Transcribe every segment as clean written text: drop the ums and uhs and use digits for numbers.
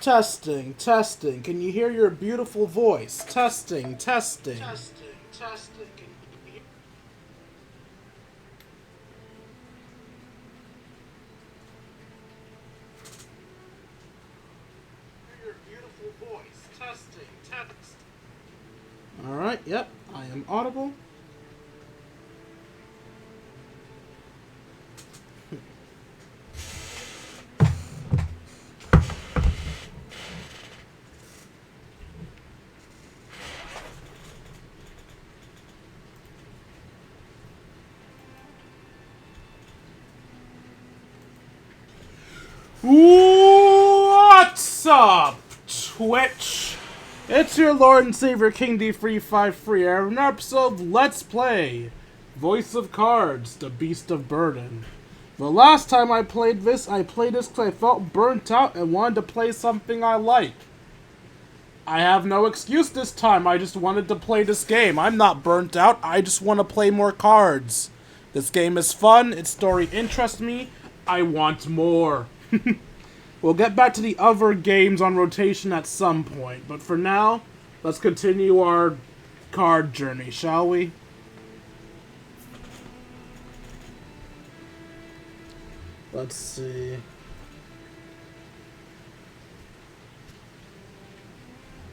Testing, testing. Can you hear your beautiful voice? Testing, testing. Testing, testing. Can you hear your beautiful voice? Testing, testing. Alright, yep, I am audible. What's up, Twitch? It's your Lord and Savior King D353. I have an episode of Let's Play Voice of Cards, The Beast of Burden. The last time I played this because I felt burnt out and wanted to play something I like. I have no excuse this time, I just wanted to play this game. I'm not burnt out, I just want to play more cards. This game is fun, its story interests me, I want more. We'll get back to the other games on rotation at some point, but for now, let's continue our card journey, shall we? Let's see.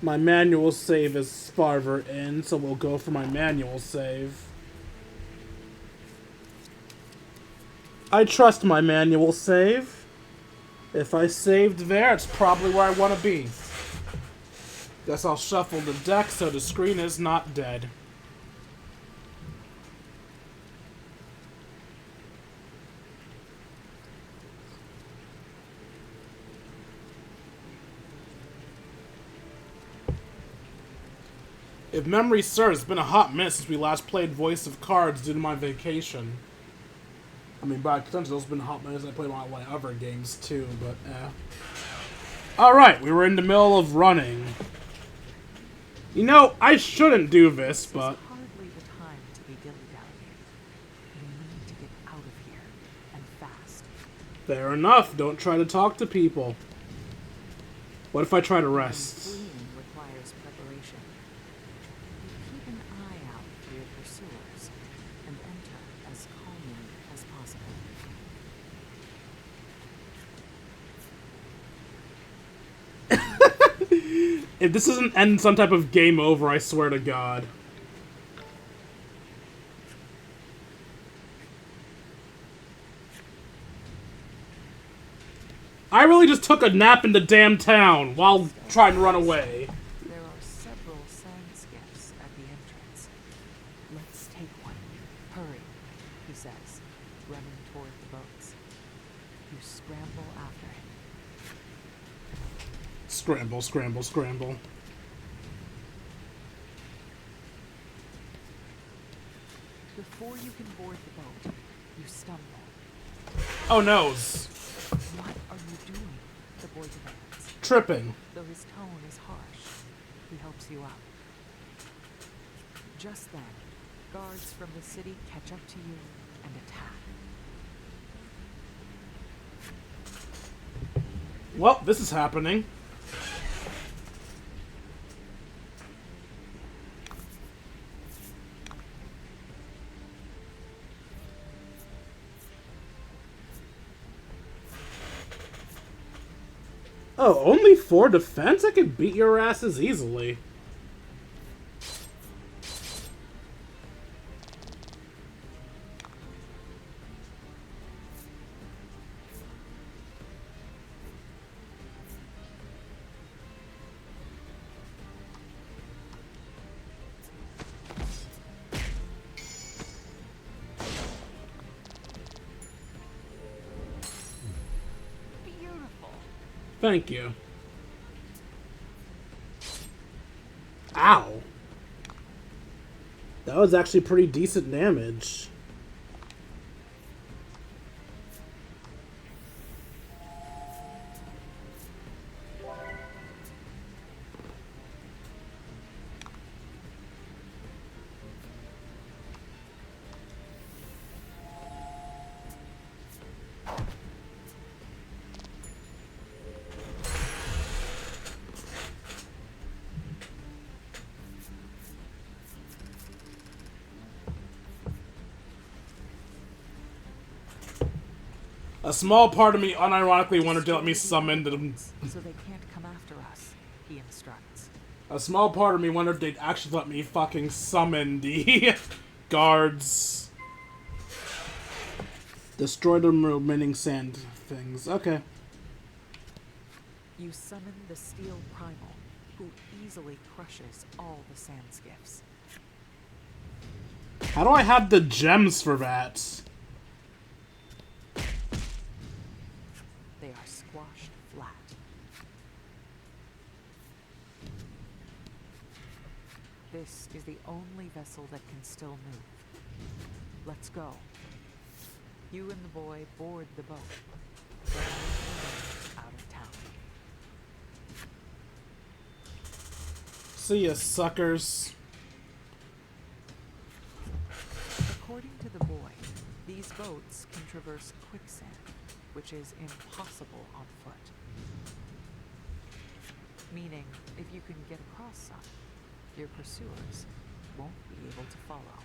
My manual save is farther in, so we'll go for my manual save. I trust my manual save. If I saved there, it's probably where I want to be. Guess I'll shuffle the deck so the screen is not dead. If memory serves, it's been a hot minute since we last played Voice of Cards due to my vacation. I mean, by extension, it's been a hot minute since I played a lot of my other games too, but Alright, we were in the middle of running. You know, I shouldn't do this, but... This is hardly the time to be dilly-dallying. We need to get out of here, and fast. Fair enough, don't try to talk to people. What if I try to rest? Fleeing requires preparation. Keep an eye out for your pursuers, and enter as calmly as possible. If this doesn't end some type of game over, I swear to God. I really just took a nap in the damn town while trying to run away. There are several sand skiffs at the entrance. Let's take one. Hurry, he says, running toward the boats. You scramble after him. Scramble, scramble, scramble. Before you can board the boat, you stumble. Oh noes. What are you doing? The boy demands. Tripping. Though his tone is harsh, he helps you up. Just then, guards from the city catch up to you and attack. Well, this is happening. Oh, only 4 defense? I could beat your asses easily. Thank you. Ow. That was actually pretty decent damage. A small part of me unironically wanted to let me summon them. So they can't come after us, he instructs. A small part of me wondered they'd actually let me fucking summon the guards. Destroy the remaining sand things. Okay. You summon the steel primal, who easily crushes all the sand skiffs. How do I have the gems for that? They are squashed flat. This is the only vessel that can still move. Let's go. You and the boy board the boat. Then out of town. See ya, suckers. According to the boy, these boats can traverse quicksand, which is impossible on foot. Meaning, if you can get across some, your pursuers won't be able to follow.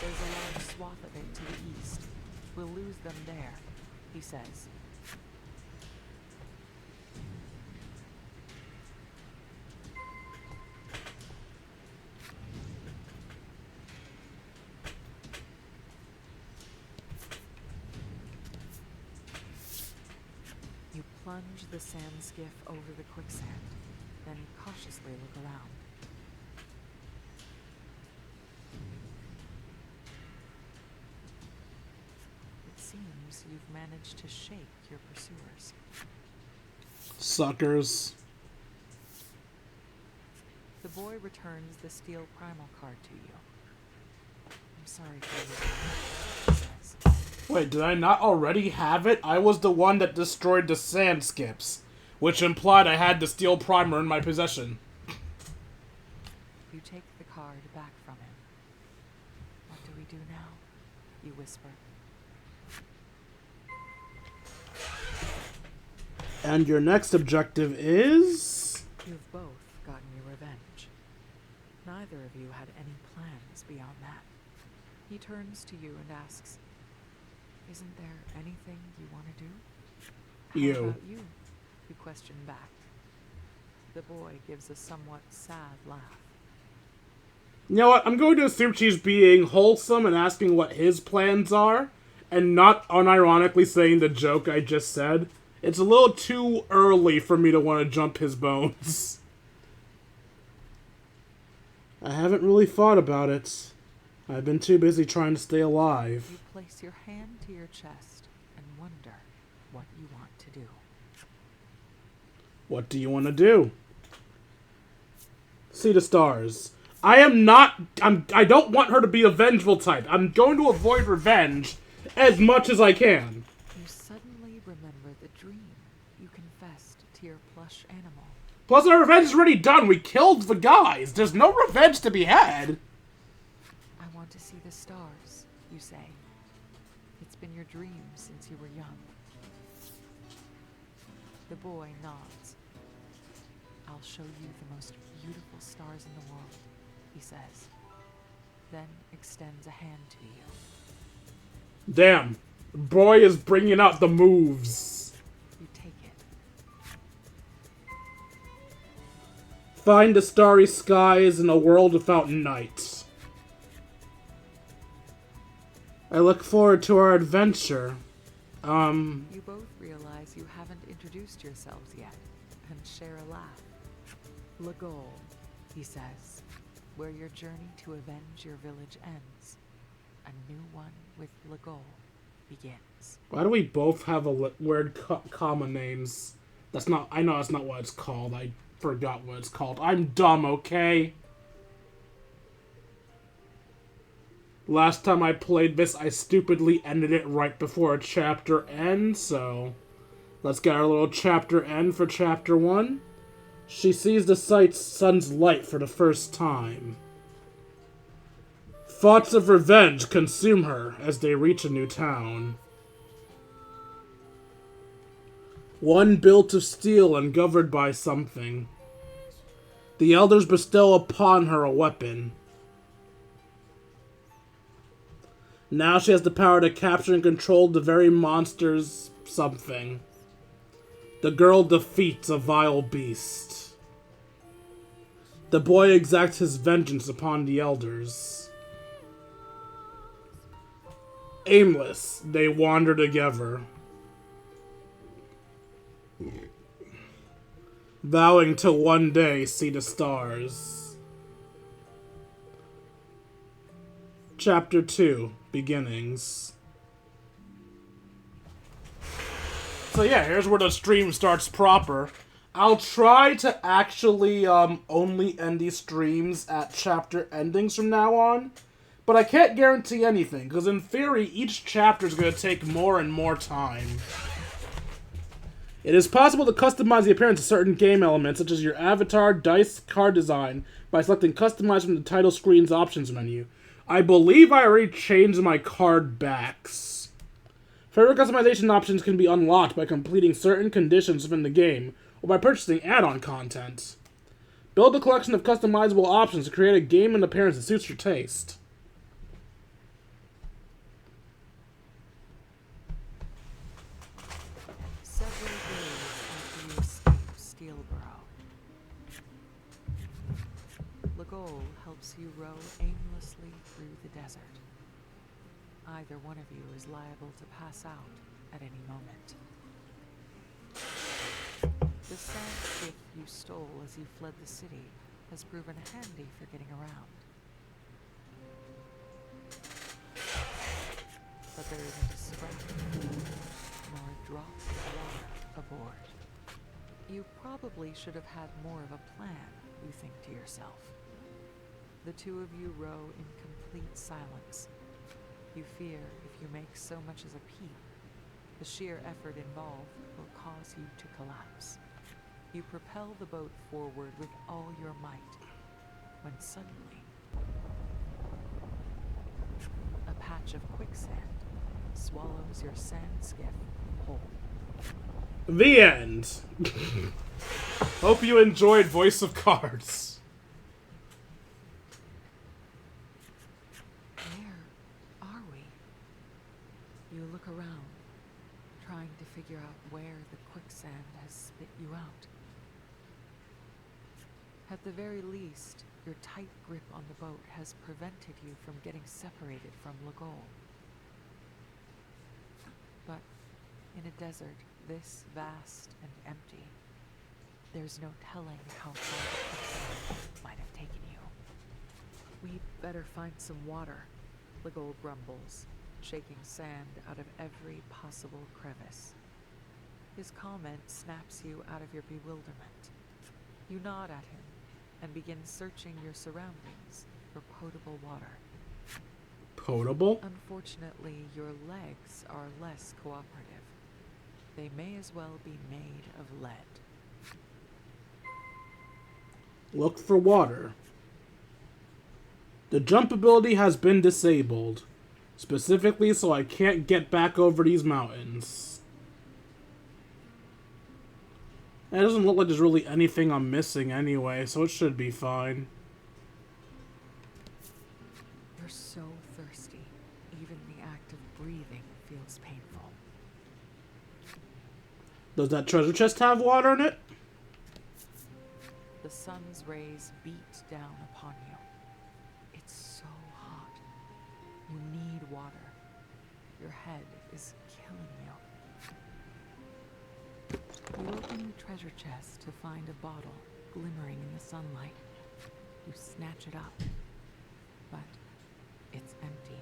There's a large swath of it to the east. We'll lose them there, he says. You plunge the sand skiff over the quicksand, then cautiously look around. It seems you've managed to shake your pursuers. Suckers. The boy returns the steel primal card to you. I'm sorry for your he says. Wait, did I not already have it? I was the one that destroyed the sand skips, which implied I had the steel primer in my possession. You take the card back from him. What do we do now? You whisper. And your next objective is... You've both gotten your revenge. Neither of you had any plans beyond that. He turns to you and asks, isn't there anything you want to do? How about you? You question back. The boy gives a somewhat sad laugh. You know what? I'm going to assume she's being wholesome and asking what his plans are, and not unironically saying the joke I just said. It's a little too early for me to want to jump his bones. I haven't really thought about it. I've been too busy trying to stay alive. You place your hand to your chest and wonder what you want to do. What do you want to do? See the stars. I don't want her to be a vengeful type. I'm going to avoid revenge as much as I can. You suddenly remember the dream you confessed to your plush animal. Plus, our revenge is already done. We killed the guys. There's no revenge to be had. I want to see the stars, you say. It's been your dream since you were young. The boy nods. I'll show you the most beautiful stars in the world, he says. Then extends a hand to you. Damn. Boy is bringing out the moves. You take it. Find the starry skies in a world without night. I look forward to our adventure. You both realize you haven't introduced yourselves yet, and share a laugh. Legol, he says, where your journey to avenge your village ends, a new one with Legol begins. Why do we both have a weird common names? I know that's not what it's called. I forgot what it's called. I'm dumb, okay? Last time I played this, I stupidly ended it right before a chapter end, so... Let's get our little chapter end for chapter 1. She sees the sun's light for the first time. Thoughts of revenge consume her as they reach a new town. One built of steel and governed by something. The elders bestow upon her a weapon. Now she has the power to capture and control the very monsters something. The girl defeats a vile beast. The boy exacts his vengeance upon the elders. Aimless, they wander together, vowing to one day see the stars. Chapter 2, Beginnings. So yeah, here's where the stream starts proper. I'll try to actually only end these streams at chapter endings from now on, but I can't guarantee anything, because in theory, each chapter is going to take more and more time. It is possible to customize the appearance of certain game elements, such as your avatar, dice, card design, by selecting Customize from the title screen's options menu. I believe I already changed my card backs. Further customization options can be unlocked by completing certain conditions within the game, or by purchasing add-on content. Build a collection of customizable options to create a game and appearance that suits your taste. Several days after you escape Steelborough, Legol helps you row aimlessly through the desert. Either one of you is liable to pass out at any moment. The sand skiff you stole as you fled the city has proven handy for getting around. But there isn't a scrap of food, nor a drop of water aboard. You probably should have had more of a plan, you think to yourself. The two of you row in complete silence. You fear if you make so much as a peep, the sheer effort involved will cause you to collapse. You propel the boat forward with all your might, when suddenly a patch of quicksand swallows your sand skiff whole. The end. Hope you enjoyed Voice of Cards. You look around, trying to figure out where the quicksand has spit you out. At the very least, your tight grip on the boat has prevented you from getting separated from Legol. But in a desert this vast and empty, there's no telling how far the quicksand might have taken you. We'd better find some water, Legol grumbles, shaking sand out of every possible crevice. His comment snaps you out of your bewilderment. You nod at him and begin searching your surroundings for potable water. Potable? Unfortunately, your legs are less cooperative. They may as well be made of lead. Look for water. The jump ability has been disabled. Specifically so I can't get back over these mountains. It doesn't look like there's really anything I'm missing anyway, so it should be fine. You're so thirsty, even the act of breathing feels painful. Does that treasure chest have water in it? The sun's rays beat down upon you. It's so hot. You need water. Your head is killing you. You open the treasure chest to find a bottle glimmering in the sunlight. You snatch it up, but it's empty.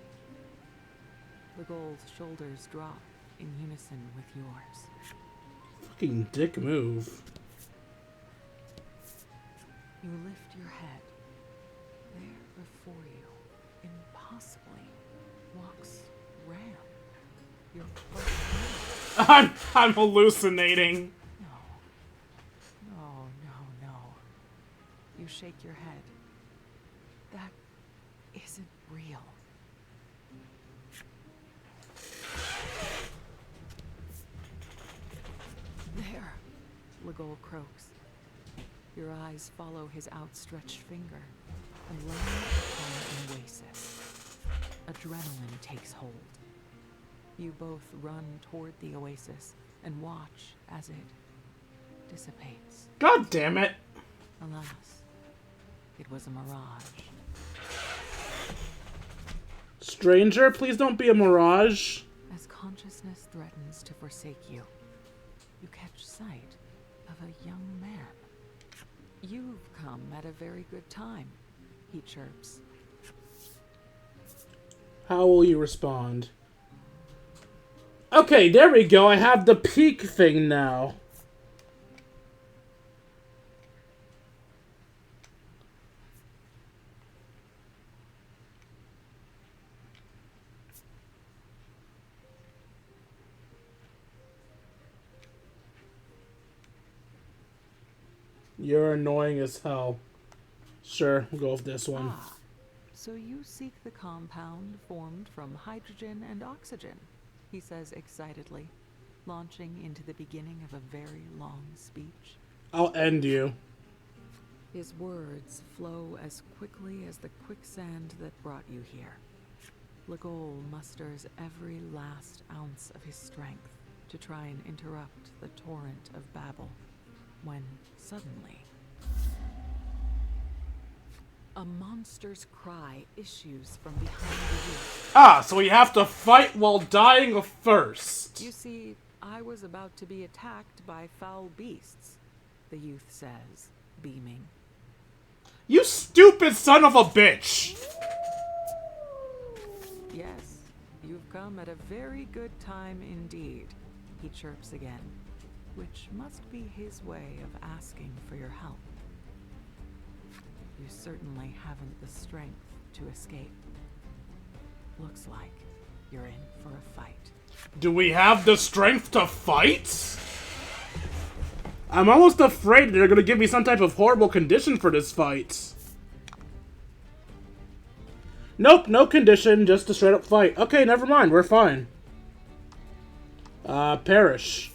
Legol's shoulders drop in unison with yours. Fucking dick move. You lift your head. There before you, impossibly, walks Ram. Your close. I'm hallucinating. No. You shake your head. That isn't real. There, Legol croaks. Your eyes follow his outstretched finger and land upon an oasis. Adrenaline takes hold. You both run toward the oasis and watch as it dissipates. God damn it. Alas, it was a mirage. Stranger, please don't be a mirage. As consciousness threatens to forsake you, you catch sight of a young man. You've come at a very good time, he chirps. How will you respond? Okay, there we go. I have the peak thing now. You're annoying as hell. Sure, we'll go with this one. Ah, so you seek the compound formed from hydrogen and oxygen, he says excitedly, launching into the beginning of a very long speech. I'll end you. His words flow as quickly as the quicksand that brought you here. Legol musters every last ounce of his strength to try and interrupt the torrent of babble, when suddenly a monster's cry issues from behind the youth. Ah, so we have to fight while dying first. You see, I was about to be attacked by foul beasts, the youth says, beaming. You stupid son of a bitch! Yes, you've come at a very good time indeed, he chirps again, which must be his way of asking for your help. You certainly haven't the strength to escape. Looks like you're in for a fight. Do we have the strength to fight? I'm almost afraid they're gonna give me some type of horrible condition for this fight. Nope, no condition, just a straight up fight. Okay, never mind, we're fine. Perish.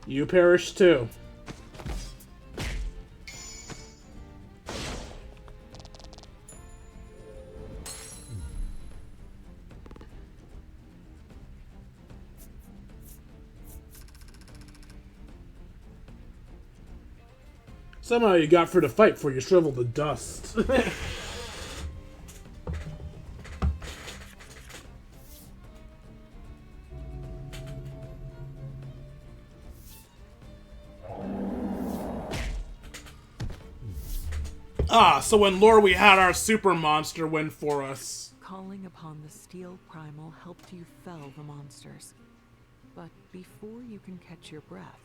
You perish too. Somehow you got through the fight before you shriveled to dust. Ah, so in lore we had our super monster win for us. Calling upon the steel primal helped you fell the monsters. But before you can catch your breath...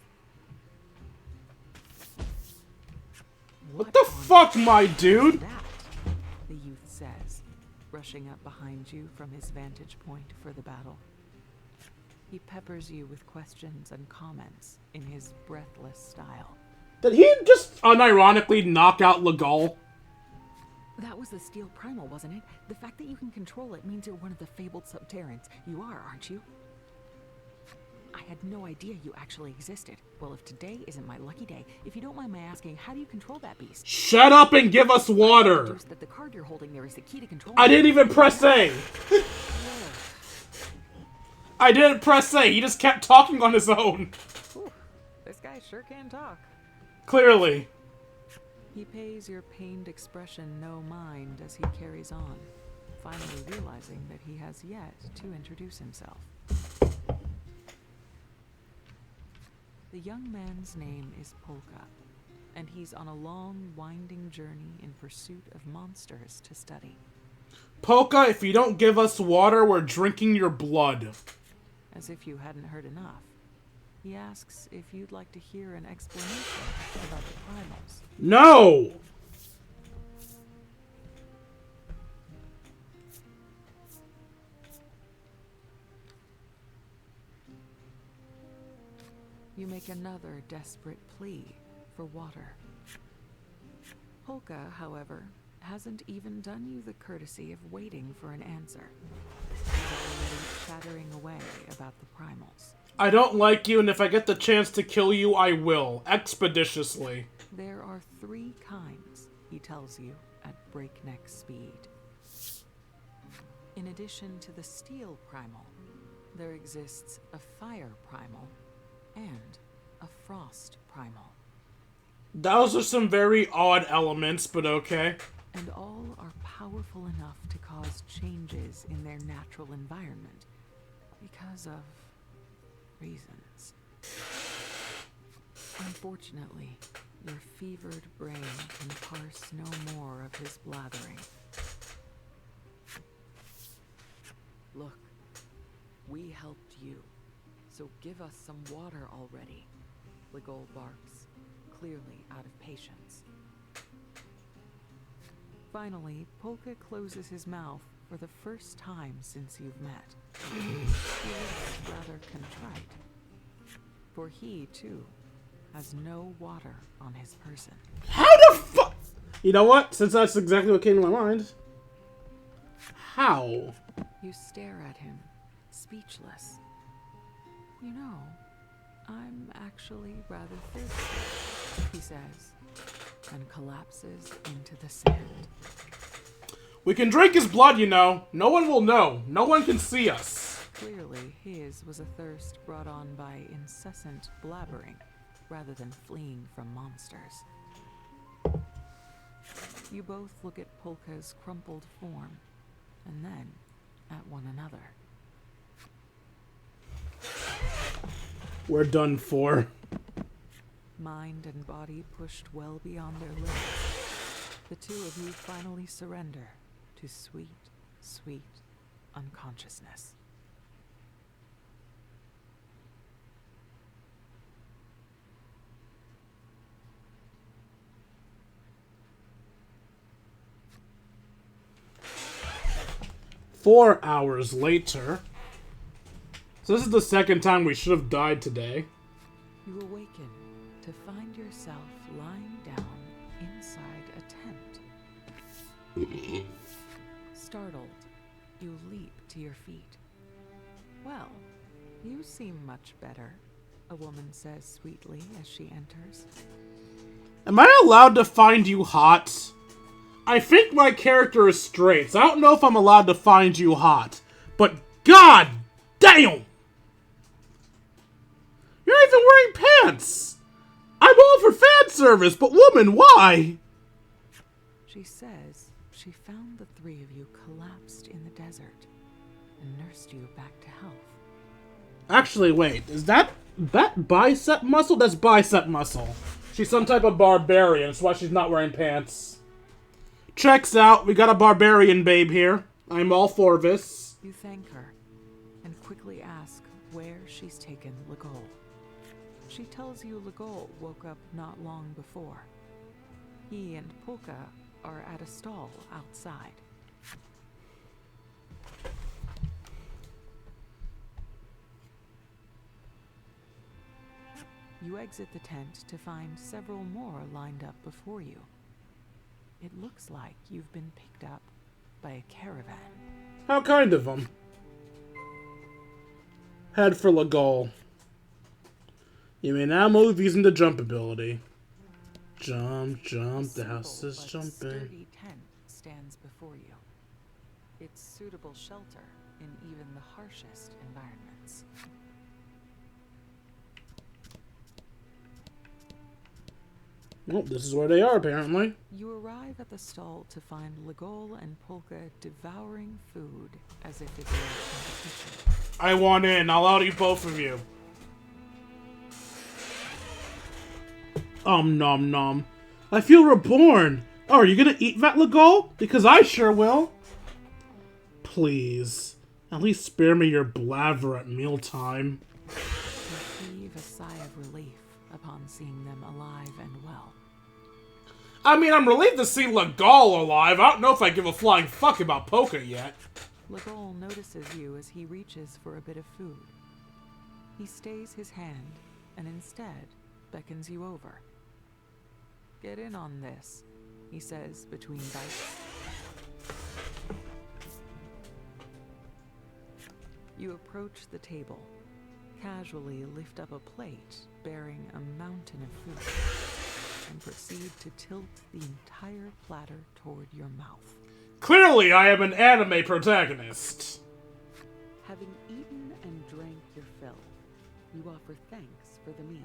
What the fuck, my dude? That, the youth says, rushing up behind you from his vantage point for the battle. He peppers you with questions and comments in his breathless style. Did he just unironically knock out Legol? That was the steel primal, wasn't it? The fact that you can control it means you're one of the fabled subterrans. You are, aren't you? I had no idea you actually existed. Well, if today isn't my lucky day, if you don't mind my asking, how do you control that beast? Shut up and give us water! That the card you're holding there is the key to control. I didn't even press A! I didn't press A, he just kept talking on his own. Whew, this guy sure can talk. Clearly. He pays your pained expression no mind as he carries on, finally realizing that he has yet to introduce himself. The young man's name is Polka, and he's on a long, winding journey in pursuit of monsters to study. Polka, if you don't give us water, we're drinking your blood. As if you hadn't heard enough, he asks if you'd like to hear an explanation about the primals. No! You make another desperate plea for water. Polka, however, hasn't even done you the courtesy of waiting for an answer. He's already chattering away about the primals. I don't like you, and if I get the chance to kill you, I will. Expeditiously. There are 3 kinds, he tells you at breakneck speed. In addition to the steel primal, there exists a fire primal and a frost primal. Those are some very odd elements, but okay. And all are powerful enough to cause changes in their natural environment because of reasons. Unfortunately, your fevered brain can parse no more of his blathering. Look, we helped you, so give us some water already, Legol barks, clearly out of patience. Finally, Polka closes his mouth for the first time since you've met. He looks rather contrite, for he, too, has no water on his person. How the fuck? You know what? Since that's exactly what came to my mind. How? You stare at him, speechless. You know, I'm actually rather thirsty, he says, and collapses into the sand. We can drink his blood, you know. No one will know. No one can see us. Clearly, his was a thirst brought on by incessant blabbering, rather than fleeing from monsters. You both look at Polka's crumpled form, and then at one another. We're done for. Mind and body pushed well beyond their limits, the 2 of you finally surrender to sweet, sweet unconsciousness. Four hours later. So this is the second time we should have died today. You awaken to find yourself lying down inside a tent. Startled, you leap to your feet. Well, you seem much better, a woman says sweetly as she enters. Am I allowed to find you hot? I think my character is straight, so I don't know if I'm allowed to find you hot. But god damn! You're not even wearing pants! I'm all for fan service, but woman, why? She says she found the 3 of you collapsed in the desert and nursed you back to health. Actually, wait, is that bicep muscle? That's bicep muscle. She's some type of barbarian, that's why she's not wearing pants. Checks out, we got a barbarian babe here. I'm all for this. You thank her and quickly ask where she's taken Legol. She tells you Legol woke up not long before. He and Polka are at a stall outside. You exit the tent to find several more lined up before you. It looks like you've been picked up by a caravan. How kind of them. Head for Legol. You may now move using the jump ability. Jump, jump, the house is jumping. Sturdy tent stands before you. It's suitable shelter in even the harshest environments. Well, this is where they are, apparently. You arrive at the stall to find Legol and Polka devouring food as if it were a competition. I want in. I'll eat both of you. Nom nom. I feel reborn. Oh, are you gonna eat that Legol? Because I sure will. Please. At least spare me your blather at mealtime. You heave a sigh of relief upon seeing them alive and well. I mean, I'm relieved to see Legol alive. I don't know if I give a flying fuck about Polka yet. Legol notices you as he reaches for a bit of food. He stays his hand and instead beckons you over. Get in on this, he says between bites. You approach the table, casually lift up a plate bearing a mountain of food and proceed to tilt the entire platter toward your mouth. Clearly, I am an anime protagonist. Having eaten and drank your fill, you offer thanks for the meal.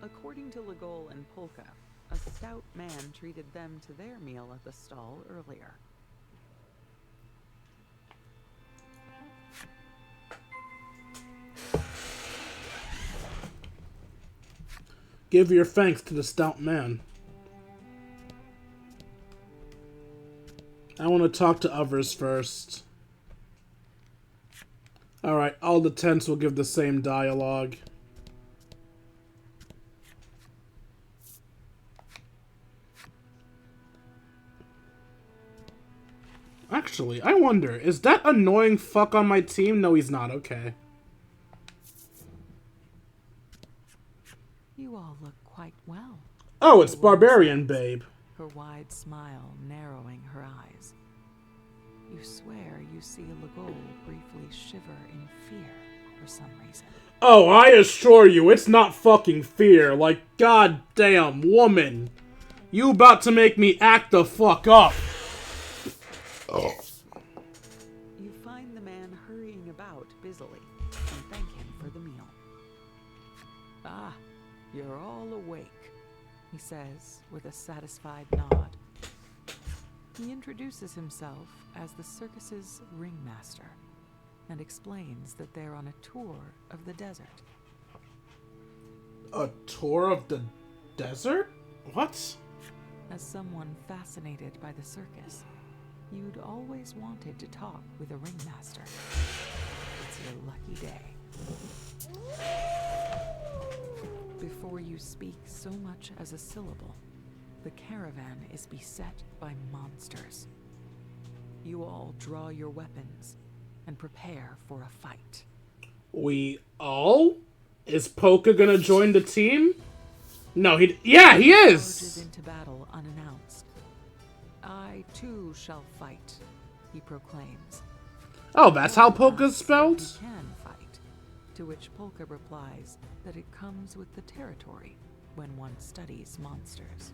According to Legol and Polka, a stout man treated them to their meal at the stall earlier. Give your thanks to the stout man. I want to talk to others first. Alright, all the tents will give the same dialogue. Actually, I wonder, is that annoying fuck on my team? No, he's not. Okay. You all look quite well. Oh, it's Barbarian Babe. Her wide smile narrowing her eyes. You swear you see Legol briefly shiver in fear for some reason. Oh, I assure you, it's not fucking fear. Like, goddamn woman. You about to make me act the fuck up. Oh. You find the man hurrying about busily and thank him for the meal. Ah, you're all awake, he says with a satisfied nod. He introduces himself as the circus's ringmaster and explains that they're on a tour of the desert. A tour of the desert? What? As someone fascinated by the circus, you'd always wanted to talk with a ringmaster. It's your lucky day. Before you speak so much as a syllable, the caravan is beset by monsters. You all draw your weapons and prepare for a fight. We all? Is Polka gonna join the team? No, yeah, he is! Charges into battle unannounced. I too shall fight, he proclaims. Oh, that's how Polka's spelled? You can fight, to which Polka replies that it comes with the territory when one studies monsters.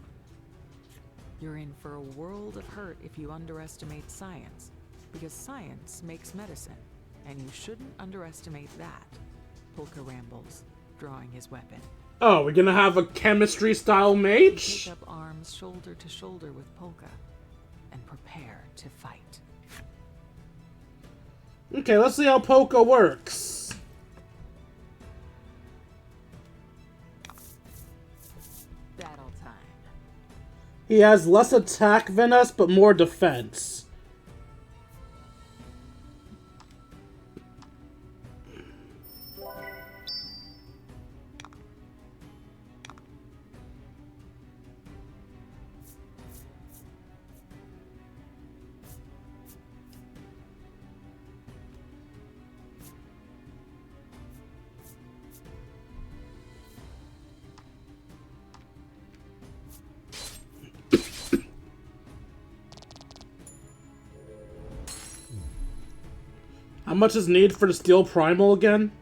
You're in for a world of hurt if you underestimate science, because science makes medicine, and you shouldn't underestimate that, Polka rambles, drawing his weapon. Oh, we're gonna have a chemistry-style mage? Pick up arms shoulder to shoulder with Polka, and prepare to fight. Okay, let's see how Polka works. Battle time. He has less attack than us, but more defense. How much is needed for the Steel Primal again?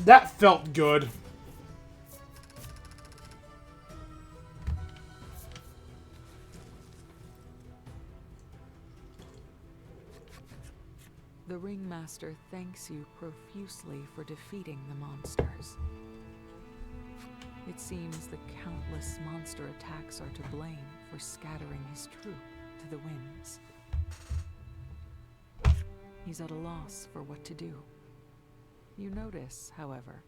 That felt good. The ringmaster thanks you profusely for defeating the monsters. It seems the countless monster attacks are to blame for scattering his troop to the winds. He's at a loss for what to do. You notice, however,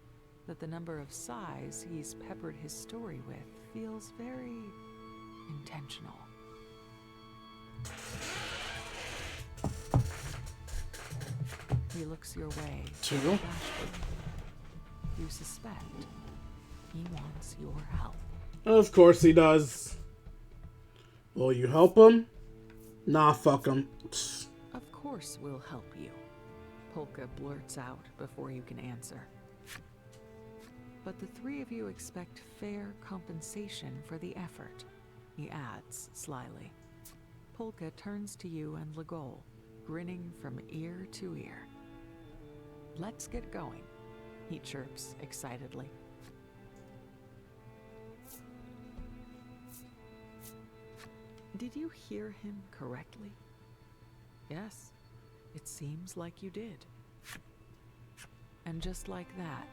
that the number of sighs he's peppered his story with feels very intentional. He looks your way. Two? Bashfully. You suspect he wants your help. Of course he does. Will you help him? Nah, fuck him. Of course we'll help you, Polka blurts out before you can answer. But the three of you expect fair compensation for the effort, he adds slyly. Polka turns to you and Legol, grinning from ear to ear. Let's get going, he chirps excitedly. Did you hear him correctly? Yes, it seems like you did. And just like that,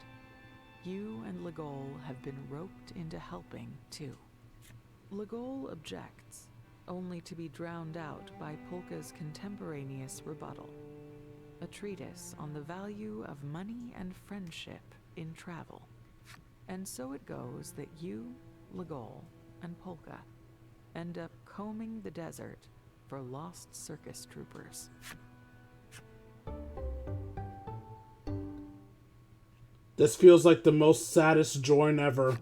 you and Legol have been roped into helping, too. Legol objects, only to be drowned out by Polka's contemporaneous rebuttal. A treatise on the value of money and friendship in travel. And so it goes that you, Legol, and Polka end up combing the desert for lost circus troopers. This feels like the most saddest join ever.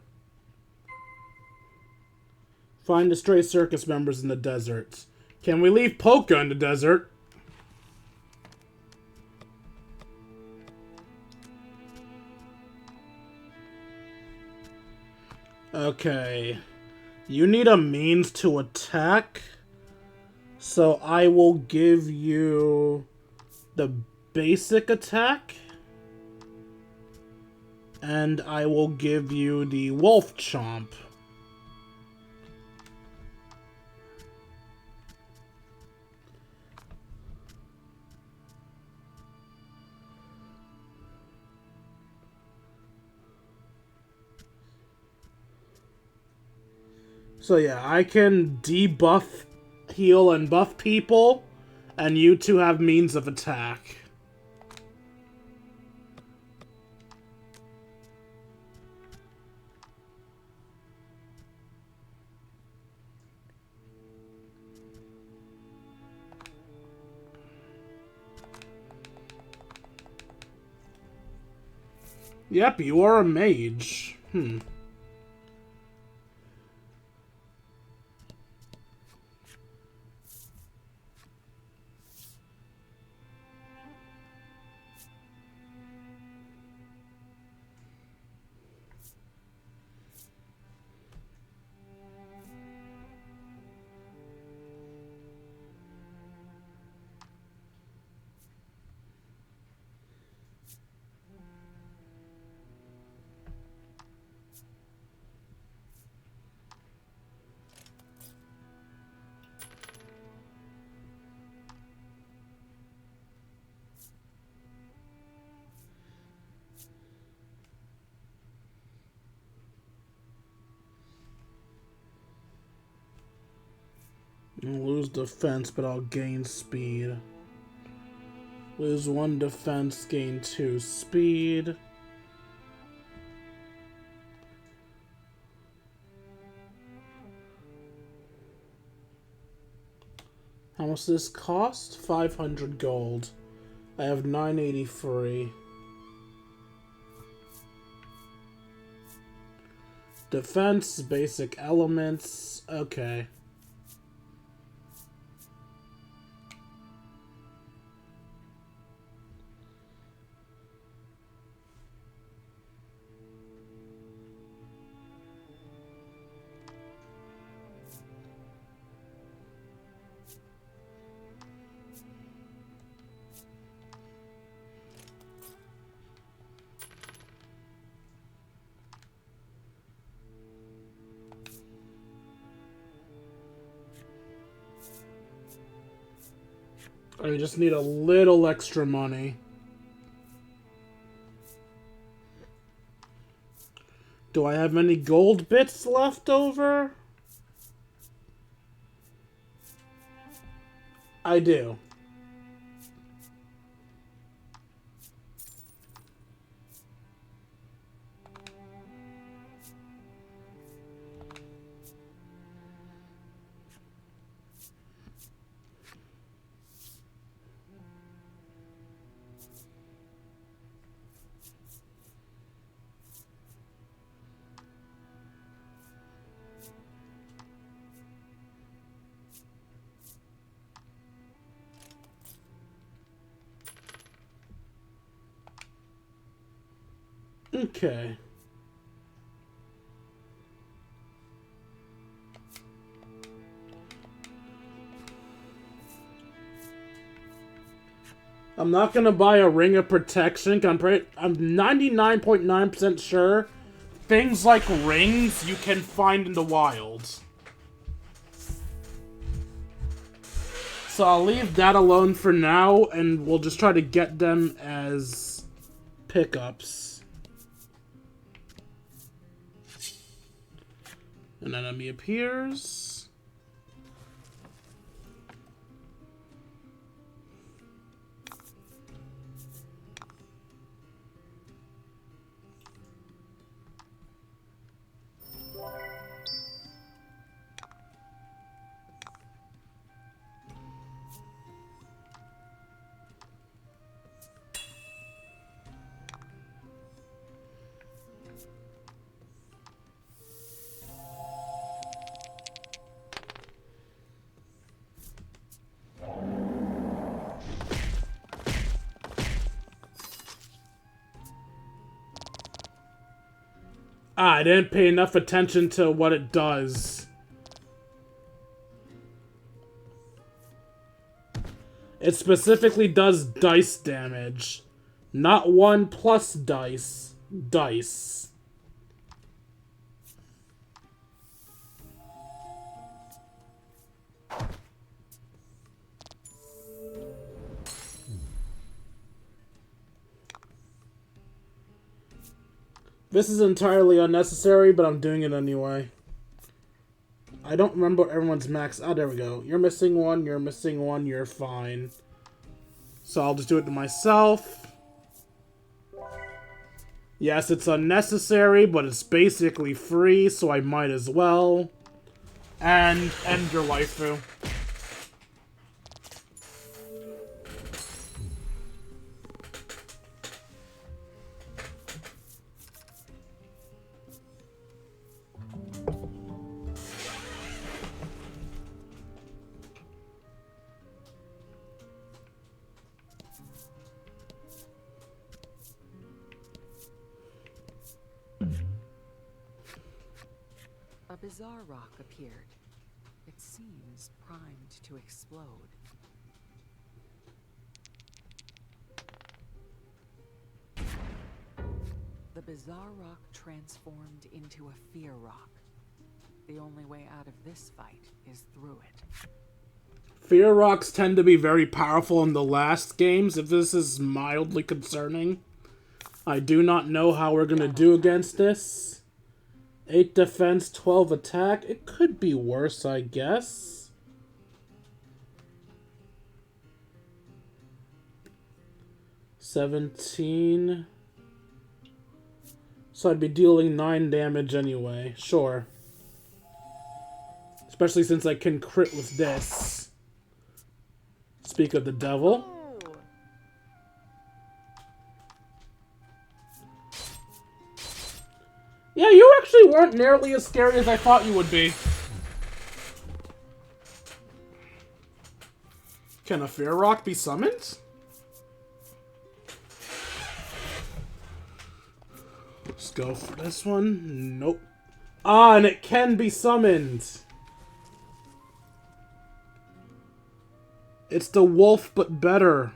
Find the stray circus members in the desert. Can we leave Polka in the desert? Okay. You need a means to attack. So I will give you the basic attack. And I will give you the wolf chomp. So yeah, I can debuff, heal, and buff people, and you two have means of attack. Yep, you are a mage. I'll lose defense, but I'll gain speed. Lose 1 defense, gain 2 speed. How much does this cost? 500 gold. I have 983. Defense, basic elements. Okay. I just need a little extra money. Do I have any gold bits left over? I do. Okay. I'm not gonna buy a ring of protection. I'm 99.9% sure things like rings you can find in the wild. So I'll leave that alone for now, and we'll just try to get them as pickups. An enemy appears. I didn't pay enough attention to what it does. It specifically does dice damage. Not 1 plus dice. Dice. This is entirely unnecessary, but I'm doing it anyway. I don't remember what everyone's max. Oh, there we go. You're missing one, you're fine. So I'll just do it to myself. Yes, it's unnecessary, but it's basically free, so I might as well. And end your waifu. A bizarre rock appeared. It seems primed to explode. The bizarre rock transformed into a fear rock. The only way out of this fight is through it. Fear rocks tend to be very powerful in the last games, if this is mildly concerning. I do not know how we're going to do against this. 8 defense, 12 attack. It could be worse, I guess. $17. So I'd be dealing 9 damage anyway. Sure. Especially since I can crit with this. Speak of the devil. Yeah, you actually weren't nearly as scary as I thought you would be. Can a fear rock be summoned? Let's go for this one. Nope. Ah, and it can be summoned. It's the wolf, but better.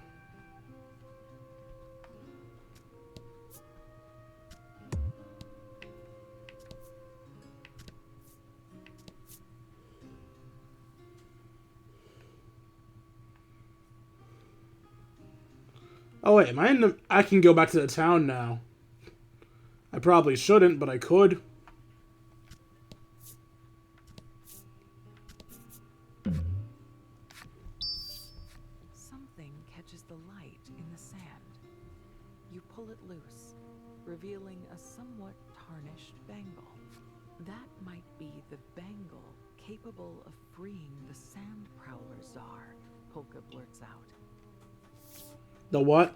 Oh wait, am I in the... I can go back to the town now. I probably shouldn't, but I could. Something catches the light in the sand. You pull it loose, revealing a somewhat tarnished bangle. That might be the bangle capable of freeing the Sand Prowler Czar, Polka blurts out. The what?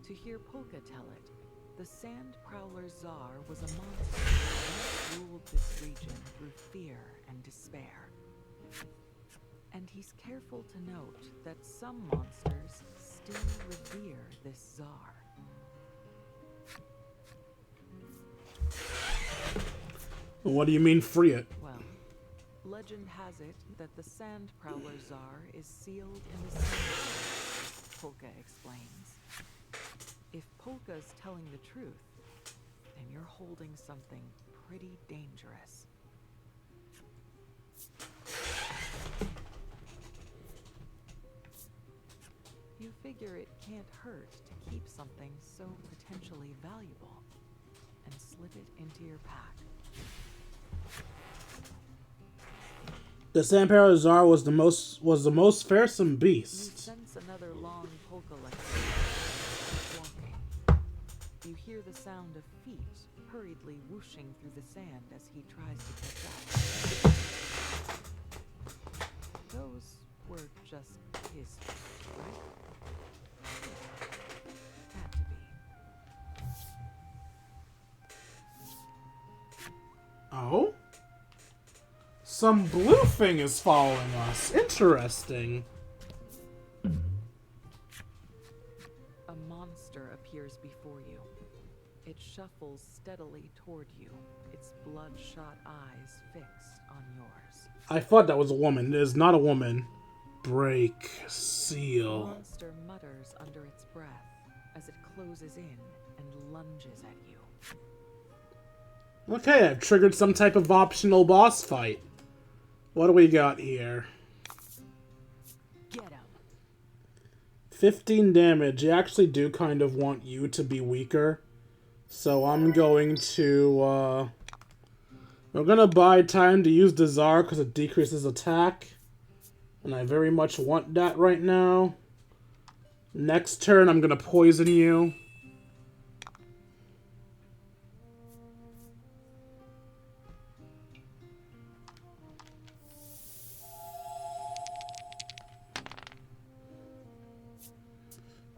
To hear Polka tell it, the Sand Prowler Czar was a monster that ruled this region through fear and despair. And he's careful to note that some monsters still revere this Tsar. What do you mean, free it? Well, legend has it that the Sand Prowler Tsar is sealed in the sand. Polka explains. If Polka's telling the truth, then you're holding something pretty dangerous. You figure it can't hurt to keep something so potentially valuable and slip it into your pack. The Sandpower Czar was the most fearsome You beast. sense another long polka lecture. Keep walking. You hear the sound of feet hurriedly whooshing through the sand as he tries to catch up. Those were just his feet, right? Had to be. Oh? Some blue thing is following us. Interesting. A monster appears before you. It shuffles steadily toward you, its bloodshot eyes fixed on yours. I thought that was a woman. It is not a woman. Break. The Seal. monster mutters under its breath as it closes in and lunges at you. Okay, I've triggered some type of optional boss fight. What do we got here? Get him! 15 damage. I actually do kind of want you to be weaker. So I'm going to, we're gonna buy time to use the Tsar because it decreases attack. And I very much want that right now. Next turn, I'm gonna poison you.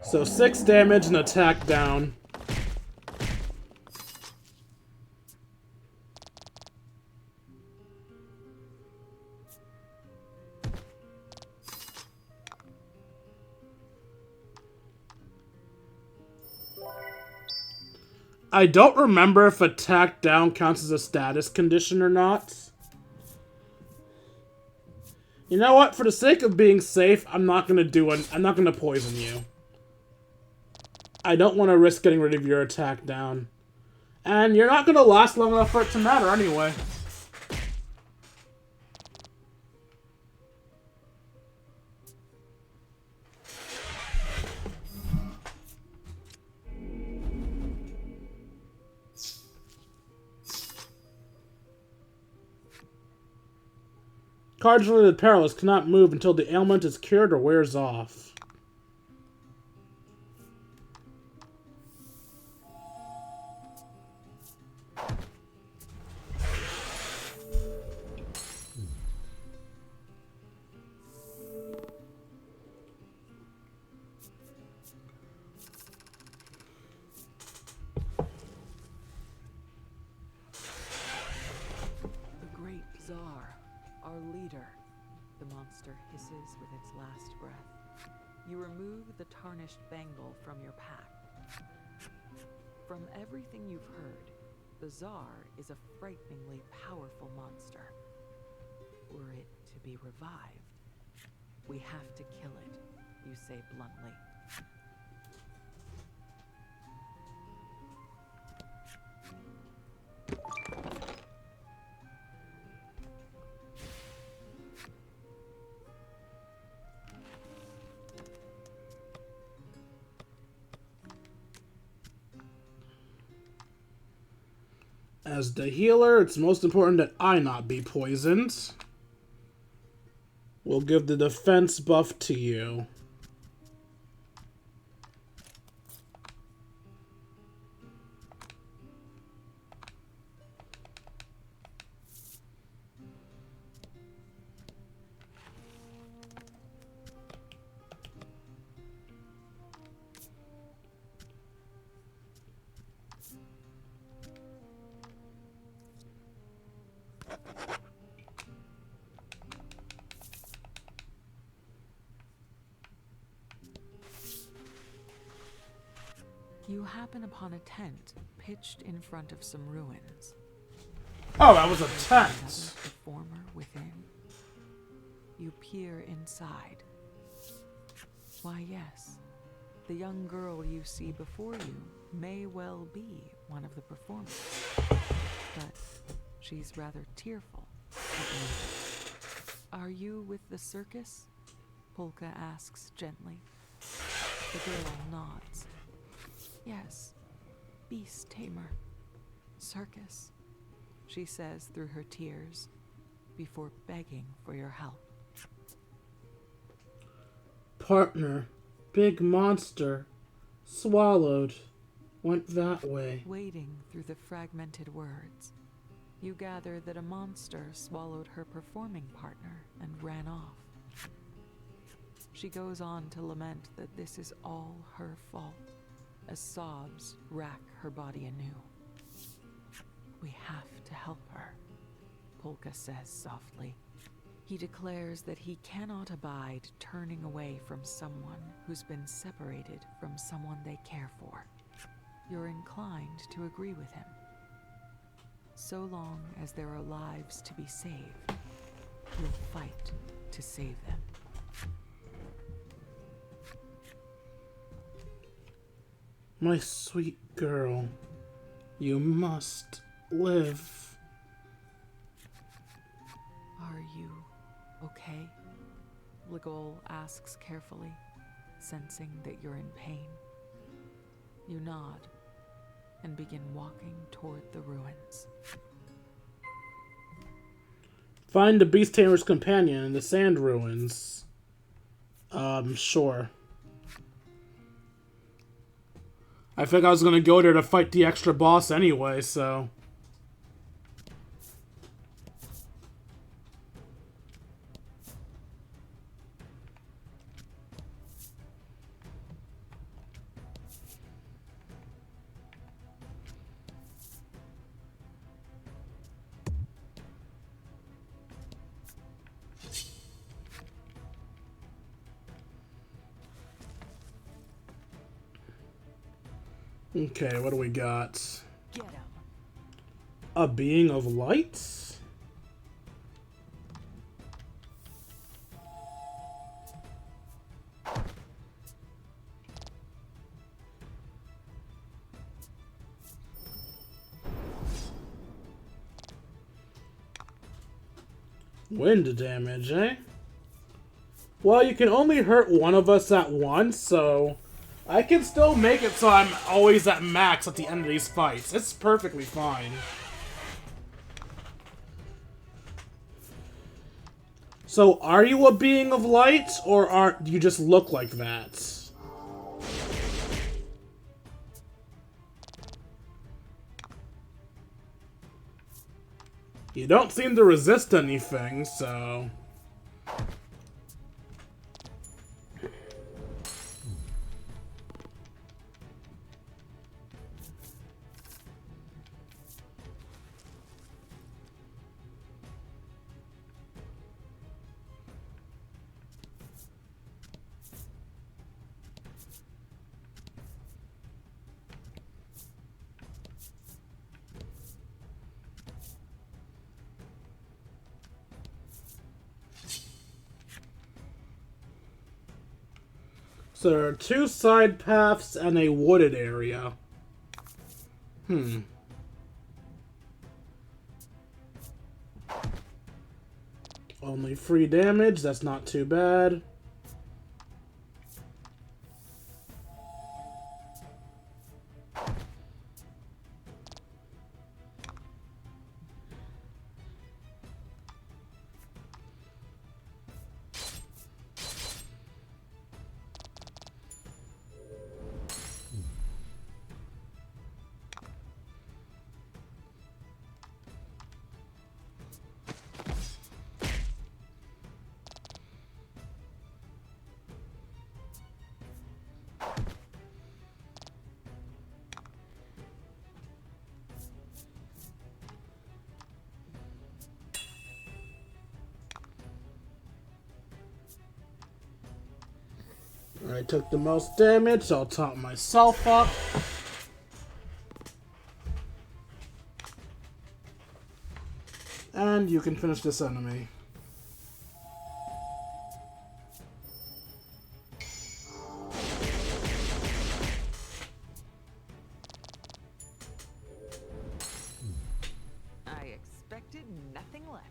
So 6 damage and attack down. I don't remember if attack down counts as a status condition or not. You know what? For the sake of being safe, I'm not gonna poison you. I don't want to risk getting rid of your attack down. And you're not gonna last long enough for it to matter anyway. Cards related perilous cannot move until the ailment is cured or wears off. The great Tsar, our leader, the monster hisses with its last breath. You remove the tarnished bangle from your pack. From everything you've heard, the Tsar is a frighteningly powerful monster. Were it to be revived, we have to kill it, you say bluntly. As the healer, it's most important that I not be poisoned. We'll give the defense buff to you. You happen upon a tent pitched in front of some ruins. Oh, that was a Another tent. performer within. You peer inside. Why, yes, the young girl you see before you may well be one of the performers, but she's rather tearful. Are you with the circus? Polka asks gently. The girl nods. Yes, beast tamer. Circus, she says through her tears, before begging for your help. Partner, big monster, swallowed, went that way. Wading through the fragmented words, you gather that a monster swallowed her performing partner and ran off. She goes on to lament that this is all her fault, as sobs rack her body anew. We have to help her, Polka says softly. He declares that he cannot abide turning away from someone who's been separated from someone they care for. You're inclined to agree with him. So long as there are lives to be saved, you'll fight to save them. My sweet girl, you must live. Are you okay? Legol asks carefully, sensing that you're in pain. You nod and begin walking toward the ruins. Find the Beast Tamer's companion in the sand ruins. Sure. I think I was gonna go there to fight the extra boss anyway, so... Okay, what do we got? Get him. A being of light? Wind damage, eh? Well, you can only hurt one of us at once, so... I can still make it so I'm always at max at the end of these fights. It's perfectly fine. So, are you a being of light, or do you just look like that? You don't seem to resist anything, so... So there are two side paths and a wooded area. Only 3 damage, that's not too bad. I took the most damage, so I'll top myself up. And you can finish this enemy. I expected nothing less.